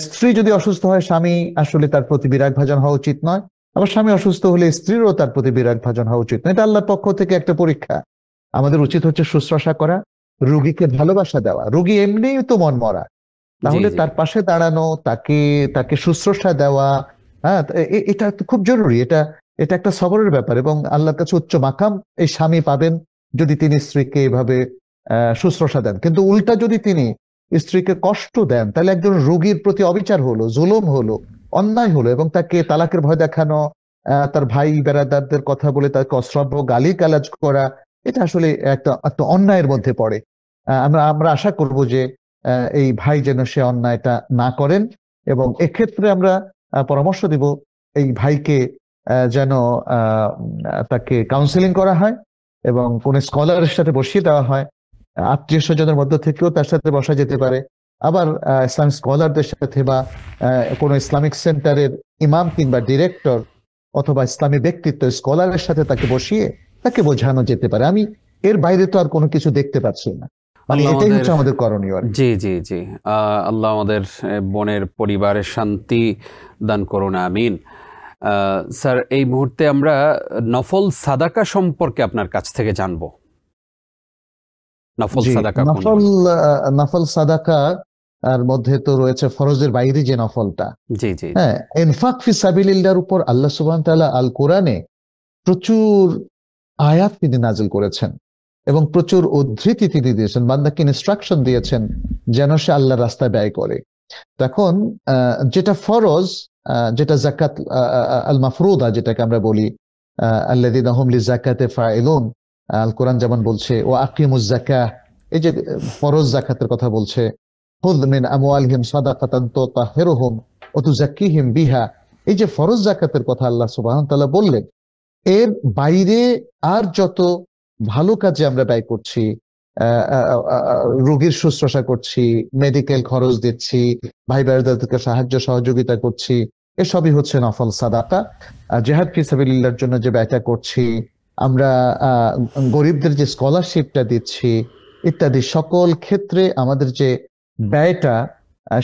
স্ত্রী যদি অসুস্থ হয়, স্বামী আসলে তার প্রতি বিরাগ ভাজন হওয়া উচিত নয়। আবার স্বামী অসুস্থ হলে স্ত্রীরও তার প্রতি বিরাগ ভাজন হওয়া উচিত নয়। এটা আল্লাহর পক্ষ থেকে একটা পরীক্ষা। আমাদের উচিত হচ্ছে শুশ্রূষা করা, রোগীকে ভালোবাসা দেওয়া। রোগী এমনিই তো মন মরা, তাহলে তার পাশে দাঁড়ানো, তাকে শুশ্রূষা দেওয়া, হ্যাঁ, এটা খুব জরুরি। এটা একটা সবরের ব্যাপার, এবং আল্লাহর কাছে উচ্চ মাকাম এই স্বামী পাবেন যদি তিনি স্ত্রীকে এভাবে শুশ্রূষা দেন। কিন্তু উল্টা যদি তিনি স্ত্রীকে কষ্ট দেন, তাহলে একজন রোগীর প্রতি অবিচার হলো, জুলুম হলো, অন্যায় হলো, এবং তাকে তালাকের ভয় দেখানো, তার ভাই বেড়াদারদের কথা বলে তাকে অশ্রাব্য গালি গালাজ করা, এটা আসলে একটা অন্যায়ের মধ্যে পড়ে। আমরা আশা করব যে এই ভাই যেন সে অন্যায়টা না করেন, এবং এক্ষেত্রে আমরা পরামর্শ দিব এই ভাইকে যেন তাকে কাউন্সিলিং করা হয় এবং কোন স্কলারের সাথে বসিয়ে দেওয়া হয়। আত্মীয় স্বজনের মধ্য থেকেও তার সাথে বসা যেতে পারে। আবার ইসলামিক স্কলারদের সাথে বা কোন ইসলামিক সেন্টারের ইমাম কিংবা ডিরেক্টর অথবা ইসলামী ব্যক্তিত্ব স্কলারের সাথে তাকে বসিয়ে তাকে বোঝানো যেতে পারে। আমি এর বাইরে তো আর কোনো কিছু দেখতে পাচ্ছি না। মানে এটাই হচ্ছে আমাদের করণীয়। জি জি জি, আল্লাহ আমাদের বোনের পরিবারের শান্তি দান করুন, আমিন। স্যার, এই মুহূর্তে আমরা নফল সাদাকা সম্পর্কে আপনার কাছ থেকে জানবো। নফল সাদাকা আর মধ্যে তো রয়েছে ফরজের বাইরে যে নফলটা। জি জি, হ্যাঁ, ইনফাক ফি সাবিলিল্লাহর উপর আল্লাহ সুবহানাহু ওয়া তাআলা আল কোরআনে প্রচুর আয়াত তিনি নাজিল করেছেন এবং প্রচুর উদ্ধৃতি তিনি দিয়েছেন, বান্দাকে ইনস্ট্রাকশন দিয়েছেন যেন সে আল্লাহর রাস্তায় ব্যয় করে। তখন যেটা ফরজ, যেটা যাকাত আল মাফরুদা যেটাকে আমরা বলি, আল্লাযীনা হুম লিযাকাতি ফাইলুন, আল কোরআন যেমন বলছে ও আকিমুজ যাকাহ, এই যে ফরজ যাকাতের কথা বলছে, খুয মিন আমওয়ালিহিম সাদাকাতান তুতাহহিরুহুম ওয়া তুযাক্কিহিম বিহা, এই যে ফরজ যাকাতের কথা আল্লাহ সুবহানাহু ওয়া তাআলা বললেন, এর বাইরে আর যত ভালো কাজে আমরা ব্যয় করছি, রোগীর শুশ্রূষা করছি, মেডিকেল খরচ দিচ্ছি, ভাই বোনদেরকে সাহায্য সহযোগিতা করছি, এসবই হচ্ছে নফল সাদাকা। জিহাদ ফি সাবিলিল্লাহর জন্য যে ব্যয়টা করছি, আমরা গরিবদের যে স্কলারশিপটা দিচ্ছি ইত্যাদি, সকল ক্ষেত্রে আমাদের যে ব্যয়টা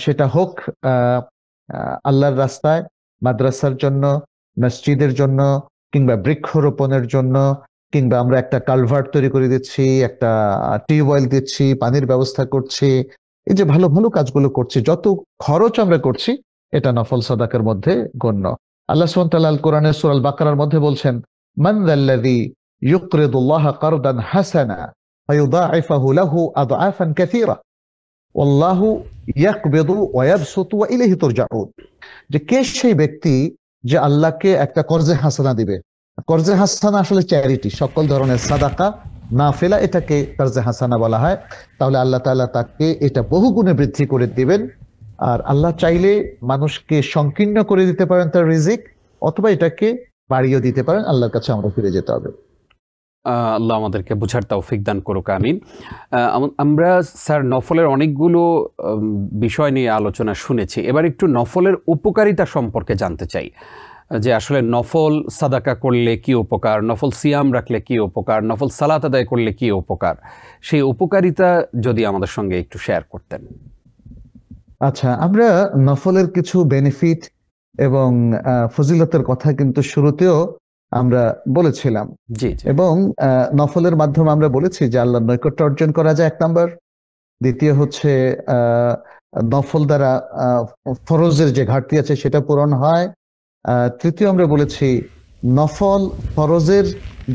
সেটা হোক আল্লাহর রাস্তায়, মাদ্রাসার জন্য, মসজিদের জন্য, কিংবা বৃক্ষরোপণের জন্য, কিংবা আমরা একটা কালভার্ট তৈরি করে দিচ্ছি, একটা টিউবওয়েল দিচ্ছি, পানির ব্যবস্থা করছি, এই যে ভালো ভালো কাজগুলো করছি, যত খরচ আমরা করছি এটা নফল সাদাকার মধ্যে গণ্য। আল্লাহ সুবহানাহু ওয়া তাআলা আল কোরআনের সূরা আল বাকারার মধ্যে বলছেন, মান যাল্লাযী ইউকরিদুল্লাহ কারদান হাসানা ফায়ুদাঈফাহু লাহু আদআফান কাসীরা ওয়াল্লাহু ইয়াকবিদু ওয়া ইয়াবসুতু ওয়া ইলাইহি তুরজাউন, যে কে সেই ব্যক্তি যে আল্লাহকে একটা কর্জে হাসানা দিবে। কর্জে হাসানা আসলে চ্যারিটি, সকল ধরনের সাদাকা নাফিলা, এটাকে কর্জে হাসানা বলা হয়। তাহলে আল্লাহ তাআলা তাকে এটা বহুগুণে বৃদ্ধি করে দিবেন। আর আল্লাহ চাইলে মানুষকে সংকীর্ণ করে দিতে পারেন তার রিজিক, অথবা এটাকে বাড়িয়ে দিতে পারেন। আল্লাহর কাছে আমরা ফিরে যেতে হবে। আল্লাহ আমাদেরকে বুঝার তৌফিক দান করুক, আমিন। আমরা স্যার নফলের অনেকগুলো বিষয় নিয়ে আলোচনা শুনেছি, এবার একটু নফলের উপকারিতা সম্পর্কে জানতে চাই, যে আসলে নফল সাদাকা করলে কি উপকার, নফল সিয়াম রাখলে কি উপকার, নফল সালাত আদায় করলে কি উপকার, সেই উপকারিতা যদি আমাদের সঙ্গে একটু শেয়ার করতেন। আচ্ছা, আমরা নফলের কিছু বেনিফিট এবং ফজিলতের কথা কিন্তু শুরুতেও আমরা বলেছিলাম, জি, এবং নফলের মাধ্যমে আমরা বলেছি যে আল্লাহর নৈকট্য অর্জন করা যায় 1 নম্বর, দ্বিতীয় হচ্ছে নফল দ্বারা ফরজের যে ঘাটতি আছে সেটা পূরণ হয়। তৃতীয় আমরা বলেছি নফল ফরজের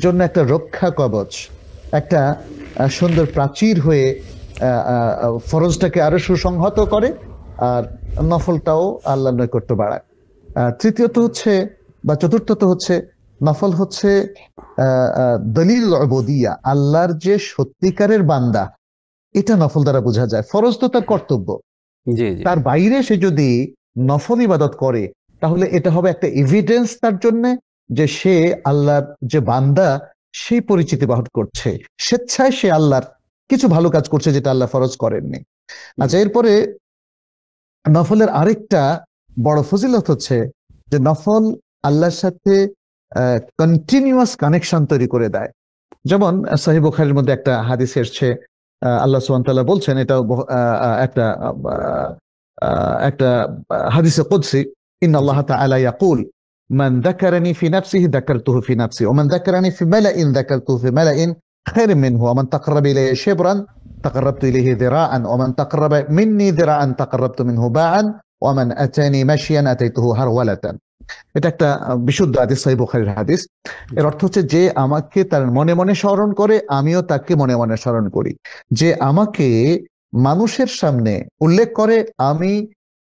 জন্য একটা রক্ষা কবচ, একটা সুন্দর প্রাচীর হয়ে ফরজটাকে আরো সুসংহত করে, আর নফলটাও আল্লাহর নৈকট্য বাড়ায়। তৃতীয়ত হচ্ছে বা চতুর্থত হচ্ছে নফল হচ্ছে দলিল উবুদিয়া, আল্লাহর যে সত্যিকারের বান্দা, এটা নফল দ্বারা বোঝা যায়। ফরজ তো তার কর্তব্য, তার বাইরে সে যদি নফল ইবাদত করে তাহলে এটা হবে একটা এভিডেন্স তার জন্য যে সে আল্লাহর যে বান্দা সেই পরিচিতি বহন করছে, স্বেচ্ছায় সে আল্লাহর কিছু ভালো কাজ করছে যেটা আল্লাহ ফরজ করেননি। আচ্ছা, এরপরে নফলের আরেকটা বড় ফজিলত হচ্ছে যে নফল আল্লাহর সাথে কন্টিনিউয়াস কানেকশন তৈরি করে দেয়। যেমন সহিহ বুখারীর মধ্যে একটা হাদিস এসেছে, আল্লাহ সুবহানাহু ওয়া তাআলা বলছেন, এটা একটা হাদিসে কুদসি, ইন্নাল্লাহ তাআলা ইয়াকুল মান যাকারানি ফি নাফসিহি যাকারতুহু ফি নাফসি ওয়া মান যাকারানি ফি মালাইন যাকারতুহু ফি মালাইন খায়রিন মিনহু ওয়া মান তাকাররাবা ইলাইয়া শিবরান তাকাররাবতু ইলাইহি যিরাআন ওয়া মান তাকাররাবা মিন্নি যিরাআন তাকাররাবতু মিনহু বা'আন ওয়া মান আতানি মাশিয়ান আতাইতুহু হারওয়ালাতান। এটা একটা বিশুদ্ধ হাদিস, সহিহ বুখারীর হাদিস। এর অর্থ হচ্ছে যে আমাকে তার মনে মনে স্মরণ করে আমিও তাকে মনে মনে স্মরণ করি, যে আমাকে মানুষের সামনে উল্লেখ করে আমি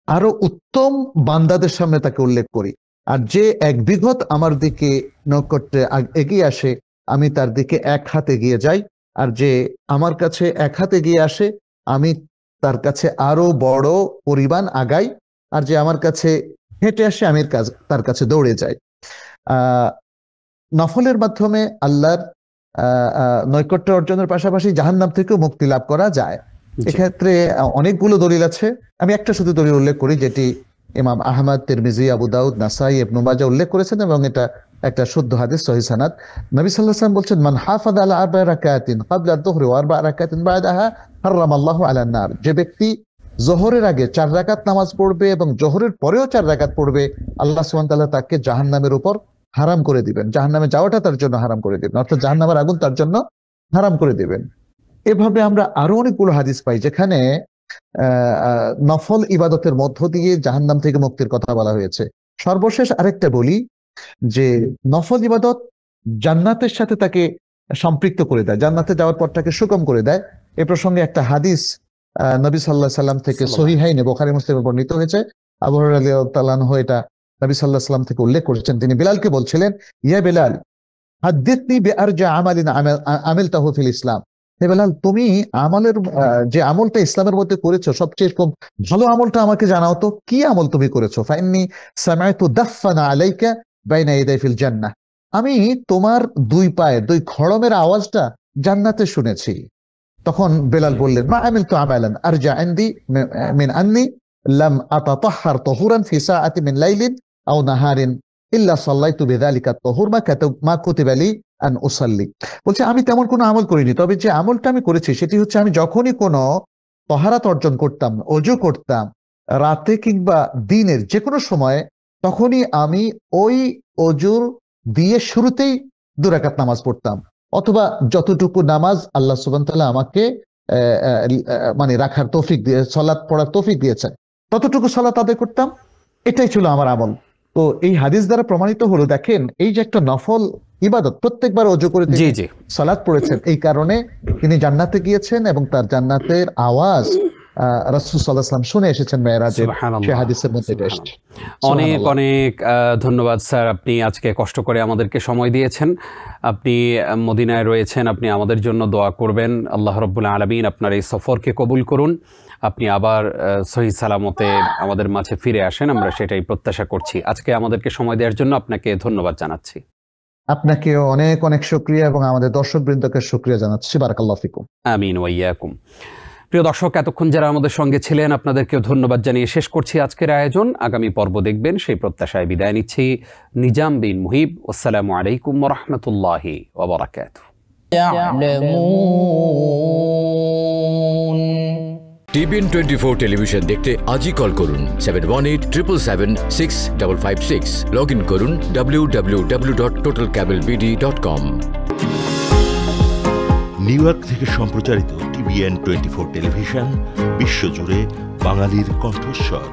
আরো উত্তম বান্দাদের সামনে তাকে উল্লেখ করি, আর যে এক বিঘত আমার দিকে নৈকট্যে এগিয়ে আসে আমি তার দিকে এক হাত এগিয়ে যাই, আর যে আমার কাছে এক হাত এগিয়ে আসে আমি তার কাছে আরো বড় পরিমাণ আগাই, আর যে আমার কাছে হেঁটে আসে আমি তার কাছে দৌড়ে যাই। নফলের মাধ্যমে আল্লাহর নৈকট্য অর্জনের পাশাপাশি জাহান্নাম থেকেও মুক্তি লাভ করা যায়। এক্ষেত্রে অনেকগুলো দলিল আছে, আমি একটা শুধু দলিল উল্লেখ করি যেটি ইমাম আহমদ, তিরমিজি, আবু দাউদ, নাসাই, ইবনে মাজাহ উল্লেখ করেছেন এবং এটা একটা শুদ্ধ হাদিস, সহিহ সানাদ। নবী সাল্লাল্লাহু আলাইহি ওয়াসাল্লাম বলছেন, মান হাফাযা আলা আরবা রাকাতিন ক্বাবলা আয-যুহরি ওয়া আরবা রাকাতিন বা'দাহা হারামাল্লাহু আলান নার। যে ব্যক্তি জোহরের আগে 4 রাকাত নামাজ পড়বে এবং জোহরের পরেও 4 রাকাত পড়বে, আল্লাহ সুবহানাহু ওয়া তাআলা তাকে জাহান্নামের উপর হারাম করে দিবেন, জাহান্নামে যাওয়াটা তার জন্য হারাম করে দিবেন, অর্থাৎ জাহান্নামের আগুন তার জন্য হারাম করে দিবেন। এভাবে আমরা আরো অনেকগুলো হাদিস পাই যেখানে নফল ইবাদতের মধ্য দিয়ে জাহান্নাম থেকে মুক্তির কথা বলা হয়েছে। সর্বশেষ আরেকটা বলি যে নফল ইবাদত জান্নাতের সাথে তাকে সম্পৃক্ত করে দেয়, জান্নাতে যাওয়ার পথটাকে সুগম করে দেয়। এ প্রসঙ্গে একটা হাদিস নবী সাল্লাল্লাহু আলাইহি সাল্লাম থেকে সহিহাইনে বুখারী মুসলিমে বর্ণিত হয়েছে। আবু হুরায়রা রাদিয়াল্লাহু তাআলা আনহু এটা নবী সাল্লাল্লাহু আলাইহি সাল্লাম থেকে উল্লেখ করেছেন। তিনি বিলালকে বলছিলেন, ইয়া বিলাল হাদ্দিথনি বিআরজা আমালিন আমিলতাহু ফিল ইসলাম। হে বিলাল, তুমি আমলের যে আমলটা ইসলামের মধ্যে করেছো সবচেয়ে খুব ভালো আমলটা আমাকে জানাও তো, কি আমল তুমি করেছো? ফাইন্নী সামাইতু দাফানা আলাইকা বাইনা ইয়াদাই ফিল জান্নাহ। আমি তোমার দুই পায়ের দুই খড়মের আওয়াজটা জান্নাতে শুনেছি। তখন বেলাল বললেন, মা আমিলতু আমালান আরজা ইনদি মিন আন্নি লাম আতাতাহহার তাহুরান ফি সাআতি মিন লাইলিন আও নাহারিন ইল্লা সাল্লাইতু বিযালিকা তাহুর মা কুতিবা লি আন উসাল্লি। বলছে আমি তেমন কোনো আমল করিনি, তবে যে আমলটা আমি করেছি সেটি হচ্ছে আমি যখনই কোনো তাহারাত অর্জন করতাম, ওযু করতাম, রাতে কিংবা দিনের যে কোনো সময়, তখনই আমি ওই ওযুর দিয়ে শুরুতেই 2 রাকাত নামাজ পড়তাম, অথবা যতটুকু নামাজ আল্লাহ সুবহানাহু ওয়া তাআলা আমাকে মানে রাখার তৌফিক দিয়ে, সালাত পড়ার তৌফিক দিয়েছেন, ততটুকু সালাত আদায় করতাম। এটাই ছিল আমার আমল। তো এই হাদিস দ্বারা প্রমাণিত হলো, দেখেন এই যে একটা নফল ইবাদত, প্রত্যেকবার ওযু করে তিনি সালাত পড়েছেন, এই কারণে তিনি জান্নাতে গিয়েছেন এবং তার জান্নাতের আওয়াজ রাসূল সাল্লাল্লাহু আলাইহি ওয়াসাল্লাম শুনে এসেছেন মেরাজে, সেই হাদিসের মধ্যে এটা এসেছে। অনেক অনেক ধন্যবাদ স্যার, আপনি আজকে কষ্ট করে আমাদেরকে সময় দিয়েছেন। আপনি মদিনায় রয়েছেন, আপনি আমাদের জন্য দোয়া করবেন। আল্লাহ রাব্বুল আলামিন আপনার এই সফরকে কবুল করুন, আপনি আবার সহি সালামতে আমাদের মাঝে ফিরে আসেন, আমরা সেটাই প্রত্যাশা করছি। আজকে আমাদেরকে সময় দেওয়ার জন্য আপনাকে ধন্যবাদ জানাচ্ছি। আপনাকেও অনেক অনেক শুকরিয়া এবং আমাদের দর্শকবৃন্দকে শুকরিয়া জানাচ্ছি। বারাকাল্লাহু ফিকুম। আমিন ওয়া ইয়াকুম। প্রিয় দর্শক, এতক্ষণ যারা আমাদের সঙ্গে ছিলেন আপনাদেরকেও ধন্যবাদ জানিয়ে শেষ করছি আজকের আয়োজন। আগামী পর্ব দেখবেন সেই প্রত্যাশায় বিদায় নিচ্ছি। নিজাম বিন মুহিব, আসসালামু আলাইকুম ওয়া রাহমাতুল্লাহি ওয়া বারাকাতুহু। টিবিএন 24 টেলিভিশন দেখতে আজই কল করুন 7187776556। লগ ইন করুন www.totalcablebd.com। নিউ ইয়র্ক থেকে সম্প্রচারিত TVN 24 টেলিভিশন বিশ্বজুড়ে বাঙালির কণ্ঠস্বর।